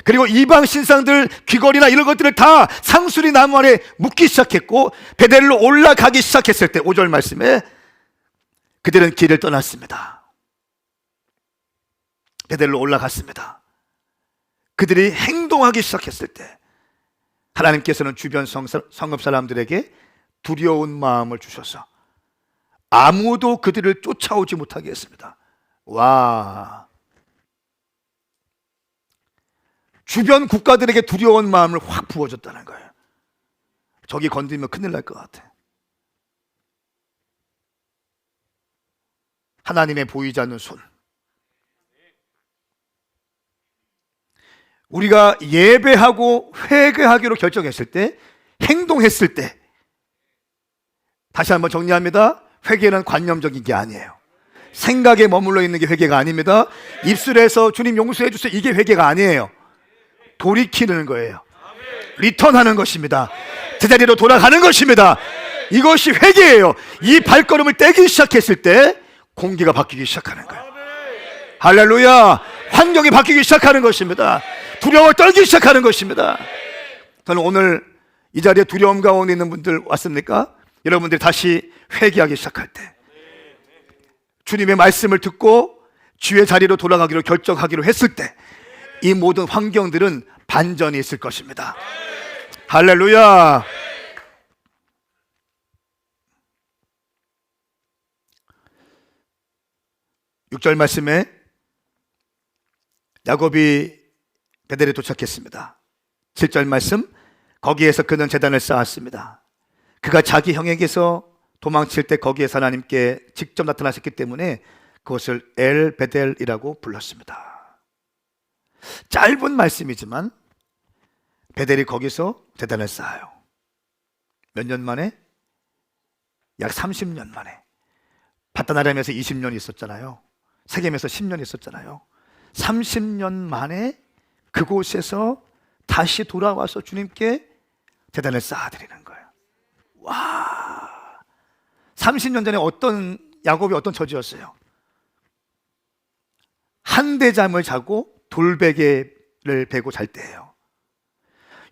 그리고 이방 신상들 귀걸이나 이런 것들을 다 상수리 나무 아래 묶기 시작했고, 베델로 올라가기 시작했을 때 5절 말씀에 그들은 길을 떠났습니다. 베델로 올라갔습니다. 그들이 행동하기 시작했을 때 하나님께서는 주변 성읍 사람들에게 두려운 마음을 주셔서 아무도 그들을 쫓아오지 못하게 했습니다. 와, 주변 국가들에게 두려운 마음을 확 부어줬다는 거예요. 저기 건드리면 큰일 날 것 같아. 하나님의 보이지 않는 손. 우리가 예배하고 회개하기로 결정했을 때, 행동했을 때, 다시 한번 정리합니다. 회개는 관념적인 게 아니에요. 생각에 머물러 있는 게 회개가 아닙니다. 입술에서 주님 용서해 주세요, 이게 회개가 아니에요. 돌이키는 거예요. 리턴하는 것입니다. 제자리로 돌아가는 것입니다. 이것이 회개예요. 이 발걸음을 떼기 시작했을 때 공기가 바뀌기 시작하는 거예요. 할렐루야. 환경이 바뀌기 시작하는 것입니다. 두려움을 떨기 시작하는 것입니다. 저는 오늘 이 자리에 두려움 가운데 있는 분들 왔습니까? 여러분들이 다시 회개하기 시작할 때, 주님의 말씀을 듣고 주의 자리로 돌아가기로 결정하기로 했을 때, 이 모든 환경들은 반전이 있을 것입니다. 할렐루야. 육 절 말씀에 야곱이 베델에 도착했습니다. 7절 말씀, 거기에서 그는 제단을 쌓았습니다. 그가 자기 형에게서 도망칠 때 거기에서 하나님께 직접 나타나셨기 때문에 그것을 엘 베델이라고 불렀습니다. 짧은 말씀이지만 베델이 거기서 제단을 쌓아요. 몇 년 만에? 약 30년 만에. 바다나람에서 20년 있었잖아요. 세겜에서 10년 있었잖아요. 30년 만에 그곳에서 다시 돌아와서 주님께 제단을 쌓아드리는 거예요. 와, 30년 전에 야곱이 어떤 처지였어요? 한대잠을 자고 돌베개를 베고 잘 때예요.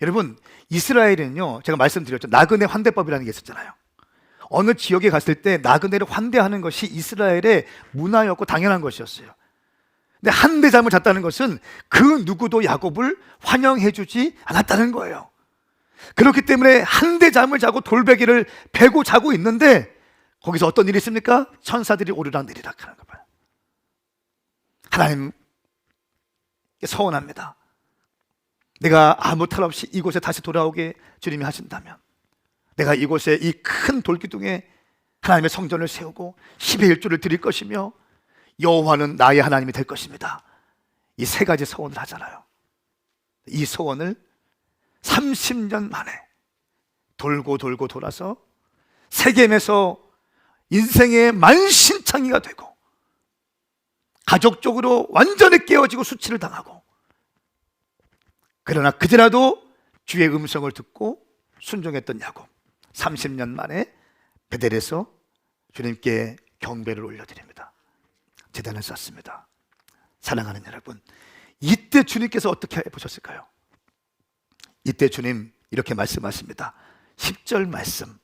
여러분, 이스라엘은요, 제가 말씀드렸죠. 나그네 환대법이라는 게 있었잖아요. 어느 지역에 갔을 때 나그네를 환대하는 것이 이스라엘의 문화였고 당연한 것이었어요. 근데 한대잠을 잤다는 것은 그 누구도 야곱을 환영해주지 않았다는 거예요. 그렇기 때문에 한대잠을 자고 돌베개를 베고 자고 있는데 거기서 어떤 일이 있습니까? 천사들이 오르락내리락 하는 거 봐요. 하나님 서원합니다. 내가 아무 탈 없이 이곳에 다시 돌아오게 주님이 하신다면 내가 이곳에 이 큰 돌기둥에 하나님의 성전을 세우고 10의 1조를 드릴 것이며 여호와는 나의 하나님이 될 것입니다. 이 세 가지 서원을 하잖아요. 이 서원을 30년 만에 돌고 돌아서 세겜에서 인생의 만신창이가 되고 가족적으로 완전히 깨어지고 수치를 당하고, 그러나 그제라도 주의 음성을 듣고 순종했던 야곱, 30년 만에 베델에서 주님께 경배를 올려드립니다. 제단을 쌓습니다. 사랑하는 여러분, 이때 주님께서 어떻게 해보셨을까요? 이때 주님 이렇게 말씀하십니다. 10절 말씀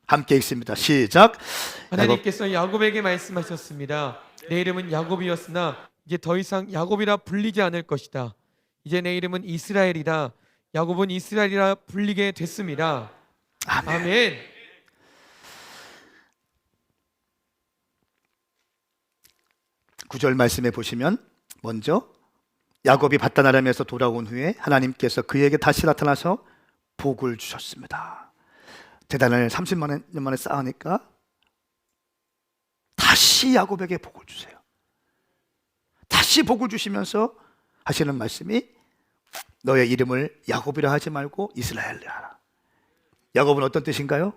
함께 읽습니다. 시작. 하나님께서 야곱에게 말씀하셨습니다. 내 이름은 야곱이었으나 이제 더 이상 야곱이라 불리지 않을 것이다. 이제 내 이름은 이스라엘이다. 야곱은 이스라엘이라 불리게 됐습니다. 아멘. 아멘. 9절 말씀에 보시면 먼저 야곱이 밧단아람에서 돌아온 후에 하나님께서 그에게 다시 나타나서 복을 주셨습니다. 제단을 30년 만에 쌓으니까 다시 야곱에게 복을 주세요. 다시 복을 주시면서 하시는 말씀이 너의 이름을 야곱이라 하지 말고 이스라엘이라 하라. 야곱은 어떤 뜻인가요?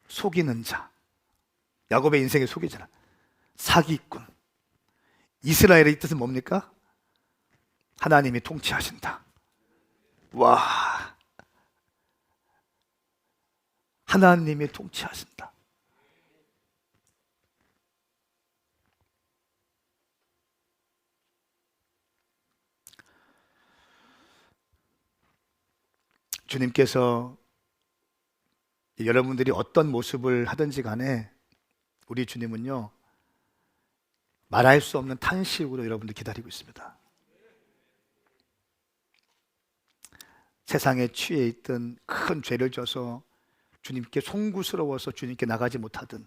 속이는 자. 야곱의 인생의 속이잖아. 사기꾼. 이스라엘의 뜻은 뭡니까? 하나님이 통치하신다. 와, 하나님이 통치하신다. 주님께서 여러분들이 어떤 모습을 하든지 간에 우리 주님은요, 말할 수 없는 탄식으로 여러분들 기다리고 있습니다. 세상에 취해 있든 큰 죄를 져서 주님께 송구스러워서 주님께 나가지 못하든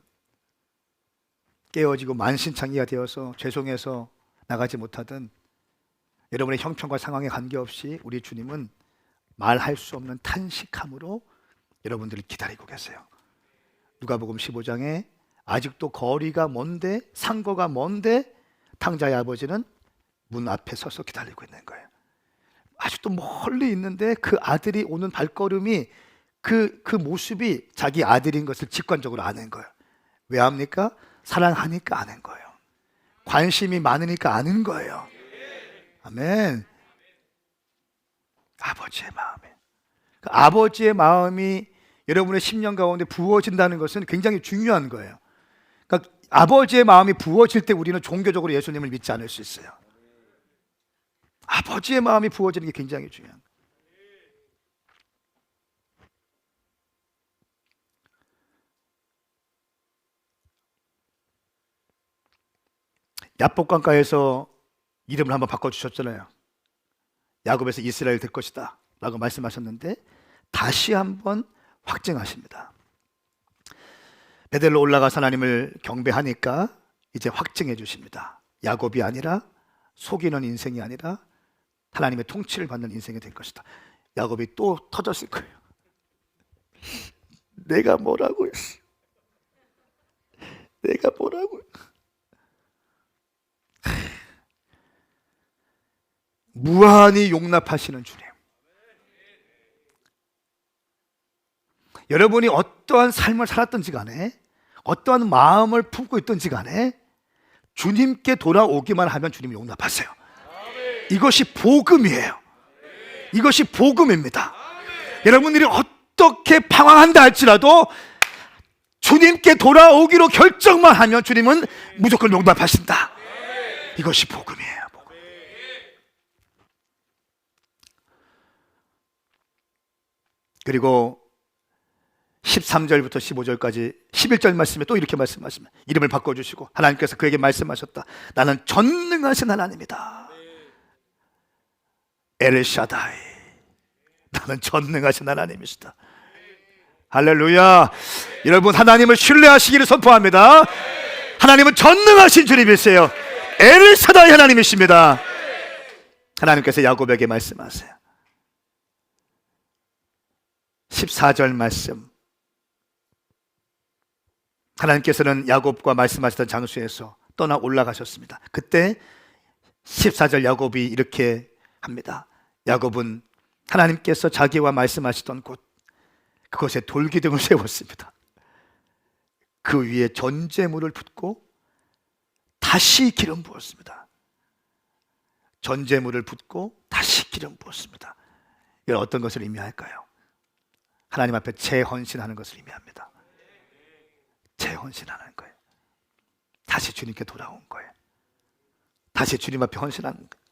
깨어지고 만신창이가 되어서 죄송해서 나가지 못하든 여러분의 형편과 상황에 관계없이 우리 주님은 말할 수 없는 탄식함으로 여러분들을 기다리고 계세요. 누가복음 15장에 아직도 거리가 먼데 상거가 먼데 탕자의 아버지는 문 앞에 서서 기다리고 있는 거예요. 아직도 멀리 있는데 그 아들이 오는 발걸음이 그 모습이 자기 아들인 것을 직관적으로 아는 거예요. 왜 압니까? 사랑하니까 아는 거예요. 관심이 많으니까 아는 거예요. 아멘. 아버지의 마음에, 그 아버지의 마음이 여러분의 심령 가운데 부어진다는 것은 굉장히 중요한 거예요. 그러니까 아버지의 마음이 부어질 때 우리는 종교적으로 예수님을 믿지 않을 수 있어요. 아버지의 마음이 부어지는 게 굉장히 중요한 거예요. 야복강가에서 이름을 한번 바꿔주셨잖아요. 야곱에서 이스라엘 될 것이다 라고 말씀하셨는데 다시 한번 확증하십니다. 베델로 올라가서 하나님을 경배하니까 이제 확증해 주십니다. 야곱이 아니라 속이는 인생이 아니라 하나님의 통치를 받는 인생이 될 것이다. 야곱이 또 터졌을 거예요. 내가 뭐라고 했어? 내가 뭐라고 했어? 무한히 용납하시는 주님. 여러분이 어떠한 삶을 살았든지 간에 어떠한 마음을 품고 있든지 간에 주님께 돌아오기만 하면 주님이 용납하세요. 이것이 복음이에요. 이것이 복음입니다. 여러분들이 어떻게 방황한다 할지라도 주님께 돌아오기로 결정만 하면 주님은 무조건 용납하신다. 이것이 복음이에요. 복음. 그리고 13절부터 15절까지 11절 말씀에 또 이렇게 말씀하십니다. 이름을 바꿔주시고 하나님께서 그에게 말씀하셨다. 나는 전능하신 하나님이다. 엘샤다이. 나는 전능하신 하나님이시다. 할렐루야. 여러분 하나님을 신뢰하시기를 선포합니다. 하나님은 전능하신 주님이세요. 엘샤다이 하나님이십니다. 하나님께서 야곱에게 말씀하세요. 14절 말씀. 하나님께서는 야곱과 말씀하셨던 장소에서 떠나 올라가셨습니다. 그때 14절 야곱이 이렇게 합니다. 야곱은 하나님께서 자기와 말씀하시던 곳 그것에 돌기둥을 세웠습니다. 그 위에 전제물을 붓고 다시 기름 부었습니다. 전제물을 붓고 다시 기름 부었습니다. 이건 어떤 것을 의미할까요? 하나님 앞에 재헌신하는 것을 의미합니다. 재헌신하는 거예요. 다시 주님께 돌아온 거예요. 다시 주님 앞에 헌신하는 거예요.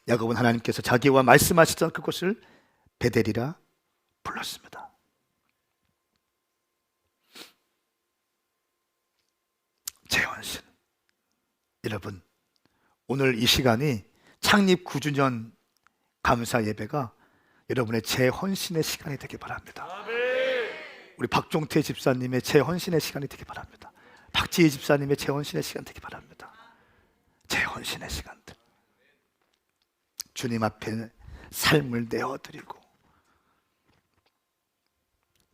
야곱은 하나님께서 자기와 말씀하시던 그곳을 베델이라 불렀습니다. 재헌신. 여러분, 오늘 이 시간이 창립 9주년 감사 예배가 여러분의 재헌신의 시간이 되길 바랍니다. 우리 박종태 집사님의 재헌신의 시간이 되길 바랍니다. 박지희 집사님의 재헌신의 시간 되길 바랍니다. 재헌신의 시간들. 주님 앞에 삶을 내어드리고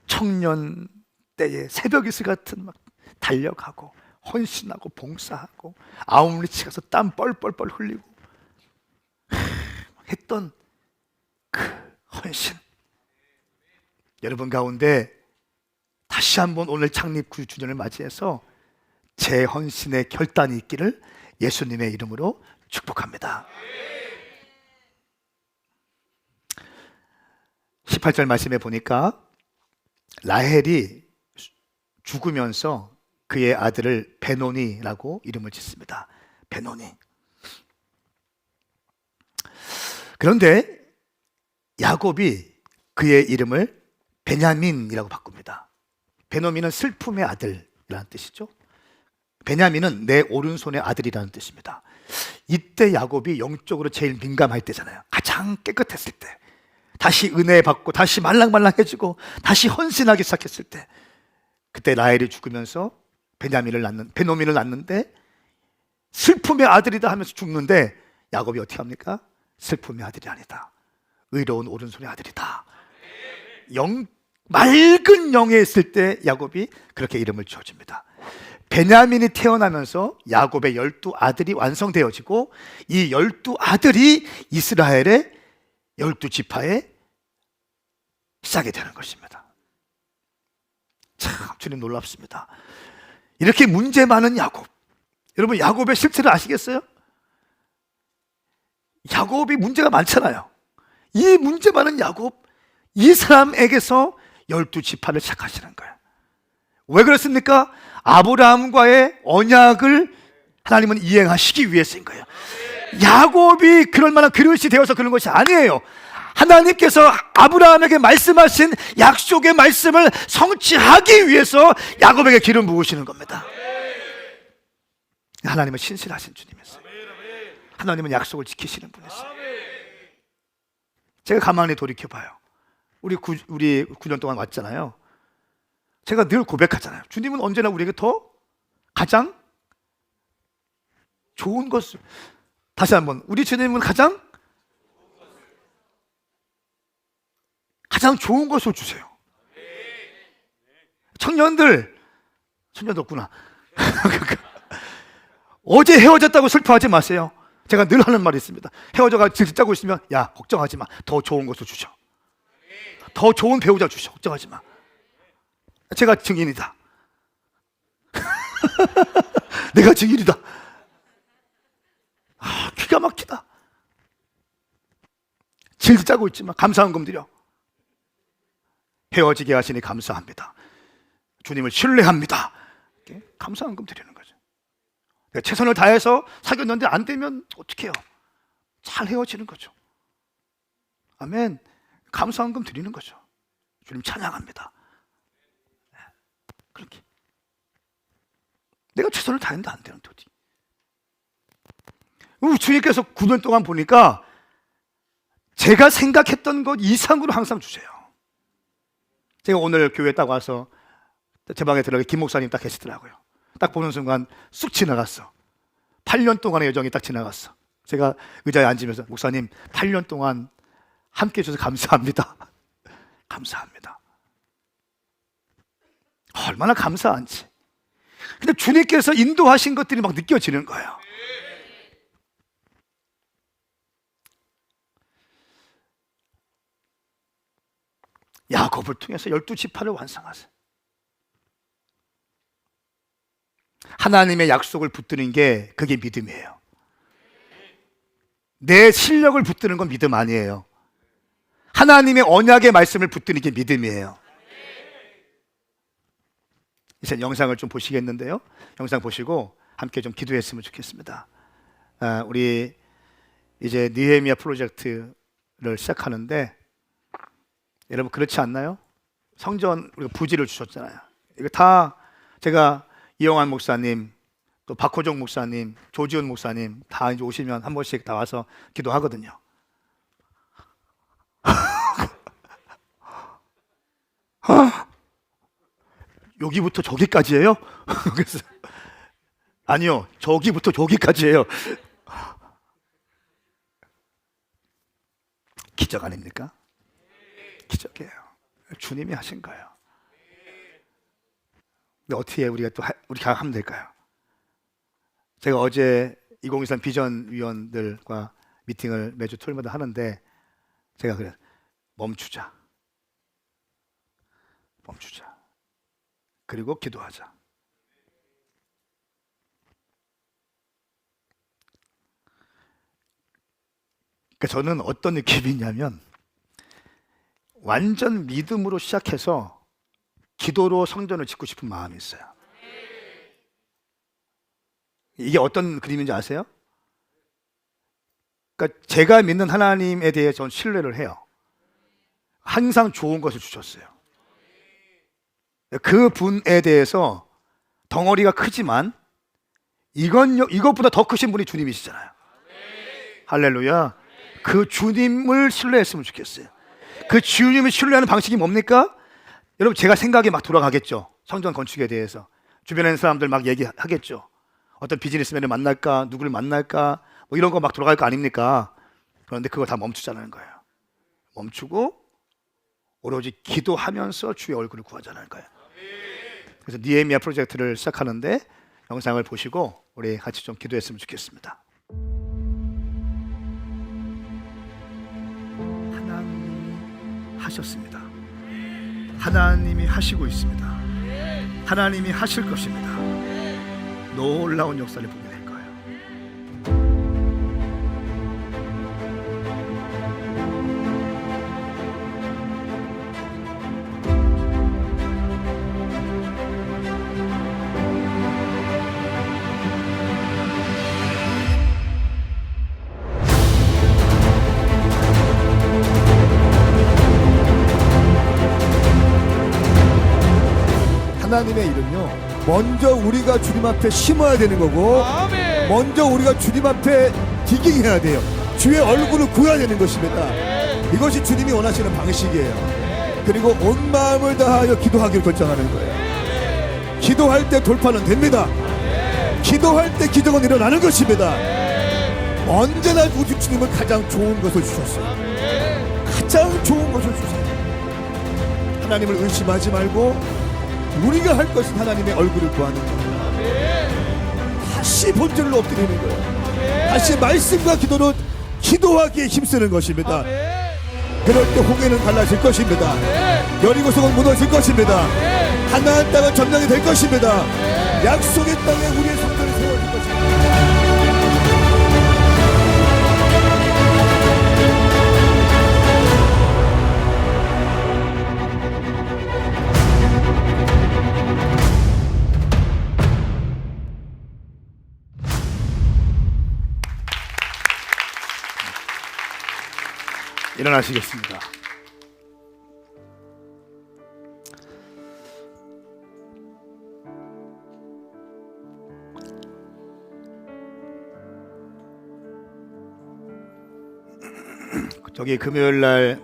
청년 때의 새벽 이슬 같은 막 달려가고 헌신하고 봉사하고 아웃리치 가서 땀 뻘뻘뻘 흘리고 했던 그 헌신, 여러분 가운데 다시 한번 오늘 창립 9주년을 맞이해서 제 헌신의 결단이 있기를 예수님의 이름으로 축복합니다. 18절 말씀에 보니까 라헬이 죽으면서 그의 아들을 베노니라고 이름을 짓습니다. 베노니. 그런데 야곱이 그의 이름을 베냐민이라고 바꿉니다. 베노미는 슬픔의 아들이라는 뜻이죠. 베냐민은 내 오른손의 아들이라는 뜻입니다. 이때 야곱이 영적으로 제일 민감할 때잖아요. 가장 깨끗했을 때, 다시 은혜 받고 다시 말랑말랑해지고 다시 헌신하기 시작했을 때, 그때 라헬이 죽으면서 베노민을 낳는데 슬픔의 아들이다 하면서 죽는데 야곱이 어떻게 합니까? 슬픔의 아들이 아니다, 의로운 오른손의 아들이다. 맑은 영에 있을 때 야곱이 그렇게 이름을 지어줍니다. 베냐민이 태어나면서 야곱의 12아들이 완성되어지고 이 12아들이 이스라엘의 12지파의 시작이 되는 것입니다. 참 주님 놀랍습니다. 이렇게 문제 많은 야곱, 여러분 야곱의 실체를 아시겠어요? 야곱이 문제가 많잖아요. 이 문제 많은 야곱, 이 사람에게서 12지파를 시작하시는 거예요. 왜 그렇습니까? 아브라함과의 언약을 하나님은 이행하시기 위해서인 거예요. 야곱이 그럴 만한 그릇이 되어서 그런 것이 아니에요. 하나님께서 아브라함에게 말씀하신 약속의 말씀을 성취하기 위해서 야곱에게 기름 부으시는 겁니다. 하나님은 신실하신 주님이세요. 하나님은 약속을 지키시는 분이세요. 제가 가만히 돌이켜봐요. 우리 9년 동안 왔잖아요. 제가 늘 고백하잖아요. 주님은 언제나 우리에게 더 가장 좋은 것을, 다시 한번, 우리 주님은 가장 좋은 것을 주세요. 청년들 없구나. 어제 헤어졌다고 슬퍼하지 마세요. 제가 늘 하는 말이 있습니다. 헤어져가 질질 짜고 있으면 야 걱정하지 마, 더 좋은 것을 주셔. 더 좋은 배우자 주셔. 걱정하지 마. 제가 증인이다. 내가 증인이다. 기가 막히다. 질질 짜고 있지만 감사한금 드려. 헤어지게 하시니 감사합니다. 주님을 신뢰합니다. 감사한금 드리는 거죠. 내가 최선을 다해서 사귀었는데 안 되면 어떻게 해요? 잘 헤어지는 거죠. 아멘. 감사한금 드리는 거죠. 주님 찬양합니다. 그렇게 내가 최선을 다했는데 안 되는 도지. 주님께서 9년 동안 보니까 제가 생각했던 것 이상으로 항상 주세요. 제가 오늘 교회에 딱 와서 제 방에 들어가 김 목사님 딱 계시더라고요. 딱 보는 순간 쑥 지나갔어. 8년 동안의 여정이 딱 지나갔어. 제가 의자에 앉으면서 목사님 8년 동안 함께 해주셔서 감사합니다. 감사합니다. 얼마나 감사한지. 근데 주님께서 인도하신 것들이 막 느껴지는 거예요. 야곱을 통해서 12지파를 완성하세요. 하나님의 약속을 붙드는 게 그게 믿음이에요. 내 실력을 붙드는 건 믿음 아니에요. 하나님의 언약의 말씀을 붙드는 게 믿음이에요. 이제 영상을 좀 보시겠는데요. 영상 보시고 함께 좀 기도했으면 좋겠습니다. 우리 이제 느헤미야 프로젝트를 시작하는데 여러분 그렇지 않나요? 성전 우리가 부지를 주셨잖아요. 이거 다 제가 이영환 목사님, 또 박호종 목사님, 조지훈 목사님 다 이제 오시면 한 번씩 다 와서 기도하거든요. 여기부터 저기까지예요? 그래서 아니요, 저기부터 저기까지예요. 기적 아닙니까? 기적이에요. 주님이 하신 거예요. 근데 어떻게 우리가 하면 될까요? 제가 어제 2023 비전 위원들과 미팅을 매주 토요일마다 하는데 제가 그래요. 멈추자. 그리고 기도하자. 그러니까 저는 어떤 느낌이 있냐면 완전 믿음으로 시작해서 기도로 성전을 짓고 싶은 마음이 있어요. 이게 어떤 그림인지 아세요? 그러니까 제가 믿는 하나님에 대해 전 신뢰를 해요. 항상 좋은 것을 주셨어요. 그 분에 대해서 덩어리가 크지만 이것보다 더 크신 분이 주님이시잖아요. 할렐루야. 그 주님을 신뢰했으면 좋겠어요. 그 주님을 신뢰하는 방식이 뭡니까? 여러분, 제가 생각이 막 돌아가겠죠. 성전 건축에 대해서 주변에 있는 사람들 막 얘기하겠죠. 어떤 비즈니스맨을 만날까, 누구를 만날까, 뭐 이런 거 막 돌아갈 거 아닙니까? 그런데 그거 다 멈추자는 거예요. 멈추고 오로지 기도하면서 주의 얼굴을 구하자는 거예요. 그래서 니에미야 프로젝트를 시작하는데 영상을 보시고 우리 같이 좀 기도했으면 좋겠습니다. 하나님이 하셨습니다. 하나님이 하시고 있습니다. 하나님이 하실 것입니다. 놀라운 역사를 보게 될 거예요. 하나님의 일은요, 먼저 우리가 주님 앞에 심어야 되는 거고, 아멘. 먼저 우리가 주님 앞에 디깅해야 돼요. 주의 얼굴을 구해야 되는 것입니다. 이것이 주님이 원하시는 방식이에요. 그리고 온 마음을 다하여 기도하기를 결정하는 거예요. 기도할 때 돌파는 됩니다. 기도할 때 기적은 일어나는 것입니다. 언제나 우리 주님은 가장 좋은 것을 주셨어요. 가장 좋은 것을 주세요. 하나님을 의심하지 말고 우리가 할 것은 하나님의 얼굴을 구하는 거예요. 다시 본절로 엎드리는 거예요. 다시 말씀과 기도로 기도하기에 힘쓰는 것입니다. 그럴 때 홍해는 갈라질 것입니다. 여리고성은 무너질 것입니다. 하나님 땅은 점령이 될 것입니다. 약속의 땅에 우리의 성전이 세워질 것입니다. 일어나시겠습니다. 저기 금요일 날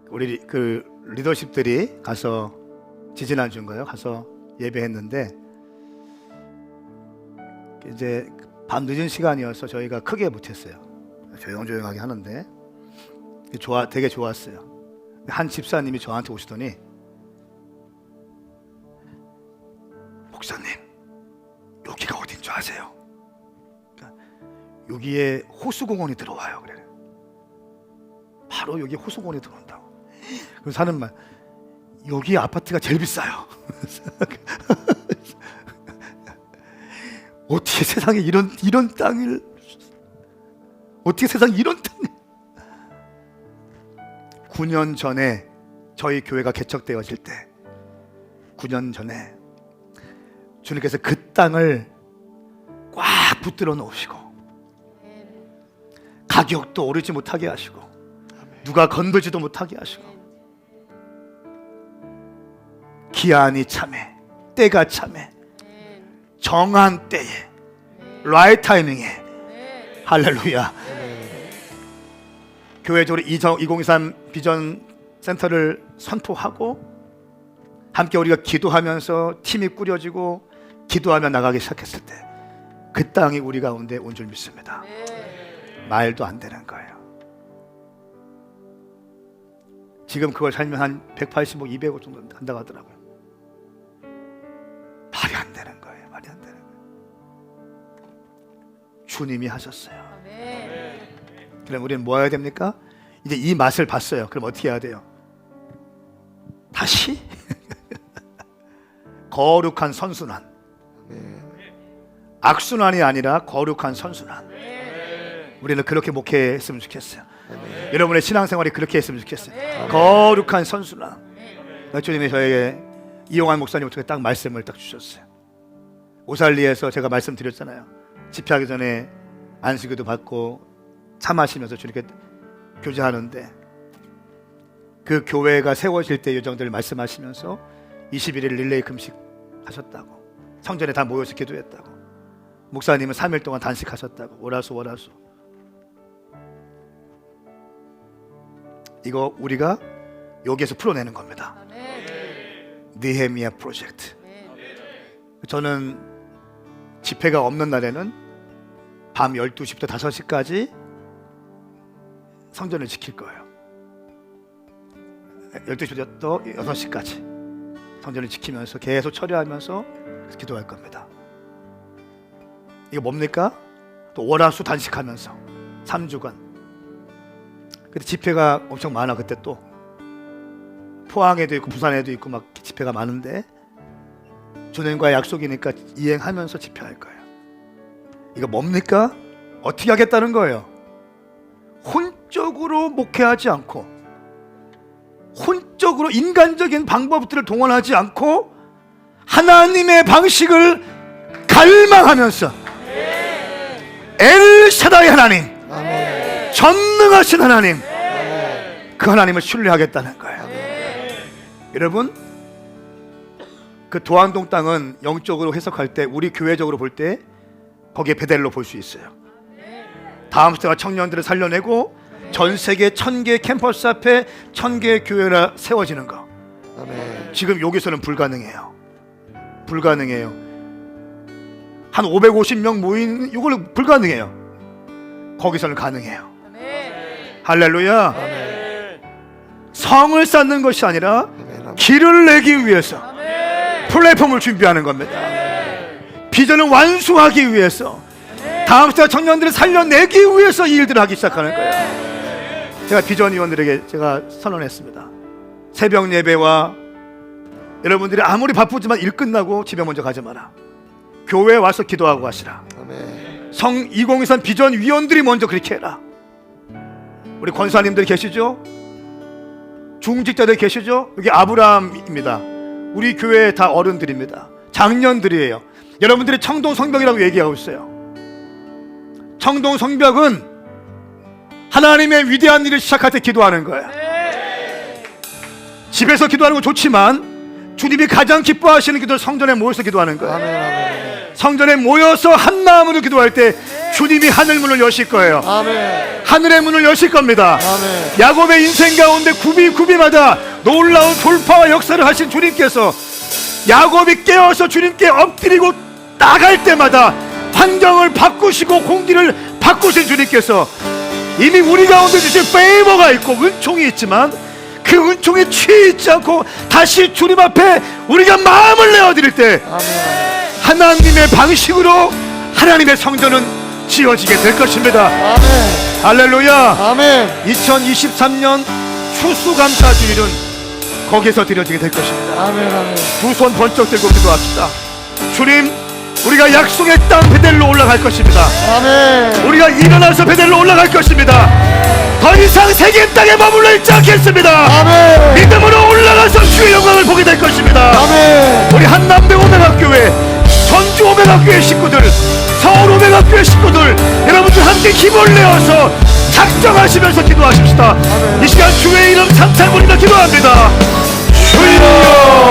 우리 그 리더십들이 가서 지지난주인가요? 가서 예배했는데 이제 밤 늦은 시간이어서 저희가 크게 못했어요. 조용조용하게 하는데 되게 좋았어요. 한 집사님이 저한테 오시더니 목사님 여기가 어딘 줄 아세요? 그러니까 여기에 호수공원이 들어와요. 그래. 바로 여기 호수공원이 들어온다고. 그래서 하는 말, 여기 아파트가 제일 비싸요. 어떻게 세상에 이런 땅을, 어떻게 세상에 이런 땅을. 9년 전에 저희 교회가 개척되어질 때 9년 전에 주님께서 그 땅을 꽉 붙들어 놓으시고 가격도 오르지 못하게 하시고 누가 건들지도 못하게 하시고 기한이 참해, 때가 참해, 정한 때에, 라이트 타이밍에, 할렐루야. 교회적으로 2023 비전 센터를 선포하고 함께 우리가 기도하면서 팀이 꾸려지고 기도하며 나가기 시작했을 때 그 땅이 우리 가운데 온 줄 믿습니다. 말도 안 되는 거예요. 지금 그걸 살면 한 180억, 200억 정도 한다고 하더라고요. 안 되는 거예요. 말이 안 되는 거예요. 주님이 하셨어요. 그럼 우리는 뭐 해야 됩니까? 이제 이 맛을 봤어요. 그럼 어떻게 해야 돼요? 다시 거룩한 선순환, 악순환이 아니라 거룩한 선순환. 우리는 그렇게 목회했으면 좋겠어요. 여러분의 신앙생활이 그렇게 했으면 좋겠어요. 거룩한 선순환. 주님이 저에게 이용환 목사님부터 딱 말씀을 딱 주셨어요. 오살리에서 제가 말씀드렸잖아요. 집회하기 전에 안식일도 받고 차 마시면서 주님께 교제하는데, 그 교회가 세워질 때 요정들을 말씀하시면서 21일 릴레이 금식 하셨다고, 성전에 다 모여서 기도했다고, 목사님은 3일 동안 단식하셨다고, 월화수. 이거 우리가 여기에서 풀어내는 겁니다. 느헤미야 프로젝트. 저는 집회가 없는 날에는 밤 12시부터 5시까지 성전을 지킬 거예요. 12시부터 6시까지 성전을 지키면서 계속 처리하면서 기도할 겁니다. 이거 뭡니까? 또 월화수 단식하면서 3주간. 그때 집회가 엄청 많아. 그때 또 포항에도 있고 부산에도 있고 막 집회가 많은데, 주님과의 약속이니까 이행하면서 집회할 거예요. 이거 뭡니까? 어떻게 하겠다는 거예요? 혼적으로 목회하지 않고, 혼적으로 인간적인 방법들을 동원하지 않고, 하나님의 방식을 갈망하면서 엘샤다이 하나님, 전능하신 하나님, 그 하나님을 신뢰하겠다는 거예요. 여러분, 그 도안동 땅은 영적으로 해석할 때, 우리 교회적으로 볼 때 거기에 베델로 볼 수 있어요. 다음 세대가 청년들을 살려내고 전 세계 1000개 캠퍼스 앞에 1000개의 교회가 세워지는 거. 지금 여기서는 불가능해요. 한 550명 모인 이걸로 불가능해요. 거기서는 가능해요. 할렐루야. 성을 쌓는 것이 아니라 길을 내기 위해서 플랫폼을 준비하는 겁니다. 비전을 완수하기 위해서, 다음 세대 청년들을 살려내기 위해서 이 일들을 하기 시작하는 거예요. 제가 비전위원들에게 제가 선언했습니다. 새벽 예배와 여러분들이 아무리 바쁘지만 일 끝나고 집에 먼저 가지 마라. 교회에 와서 기도하고 하시라. 성 2023 비전위원들이 먼저 그렇게 해라. 우리 권사님들 계시죠? 중직자들 계시죠? 여기 아브라함입니다. 우리 교회 다 어른들입니다. 장년들이에요. 여러분들이 청동 성벽이라고 얘기하고 있어요. 청동 성벽은 하나님의 위대한 일을 시작할 때 기도하는 거예요. 집에서 기도하는 건 좋지만 주님이 가장 기뻐하시는 기도를 성전에 모여서 기도하는 거예요. 성전에 모여서 한 마음으로 기도할 때 주님이 하늘 문을 여실 거예요. 하늘의 문을 여실 겁니다. 야곱의 인생 가운데 구비마다 놀라운 돌파와 역사를 하신 주님께서 야곱이 깨어서 주님께 엎드리고 나갈 때마다 환경을 바꾸시고 공기를 바꾸신 주님께서 이미 우리 가운데 주신 페이버가 있고 은총이 있지만, 그 은총에 취해 있지 않고 다시 주님 앞에 우리가 마음을 내어드릴 때 하나님의 방식으로 하나님의 성전은 지어지게 될 것입니다. 할렐루야. 2023년 추수감사주일은 거기서 드려지게 될 것입니다. 두 손 번쩍 들고 기도합시다. 주님, 우리가 약속의 땅 베델로 올라갈 것입니다. 우리가 일어나서 베델로 올라갈 것입니다. 더 이상 세계 땅에 머물러 있지 않겠습니다. 믿음으로 올라가서 주의 영광을 보게 될 것입니다. 우리 한남대 오메가교회, 전주 오메가교회 식구들, 서울 오메가교회 식구들, 여러분들 함께 힘을 내어서 작정하시면서 기도하십시다. 이 시간 주의 이름 찬양 부르며 기도합니다. 주여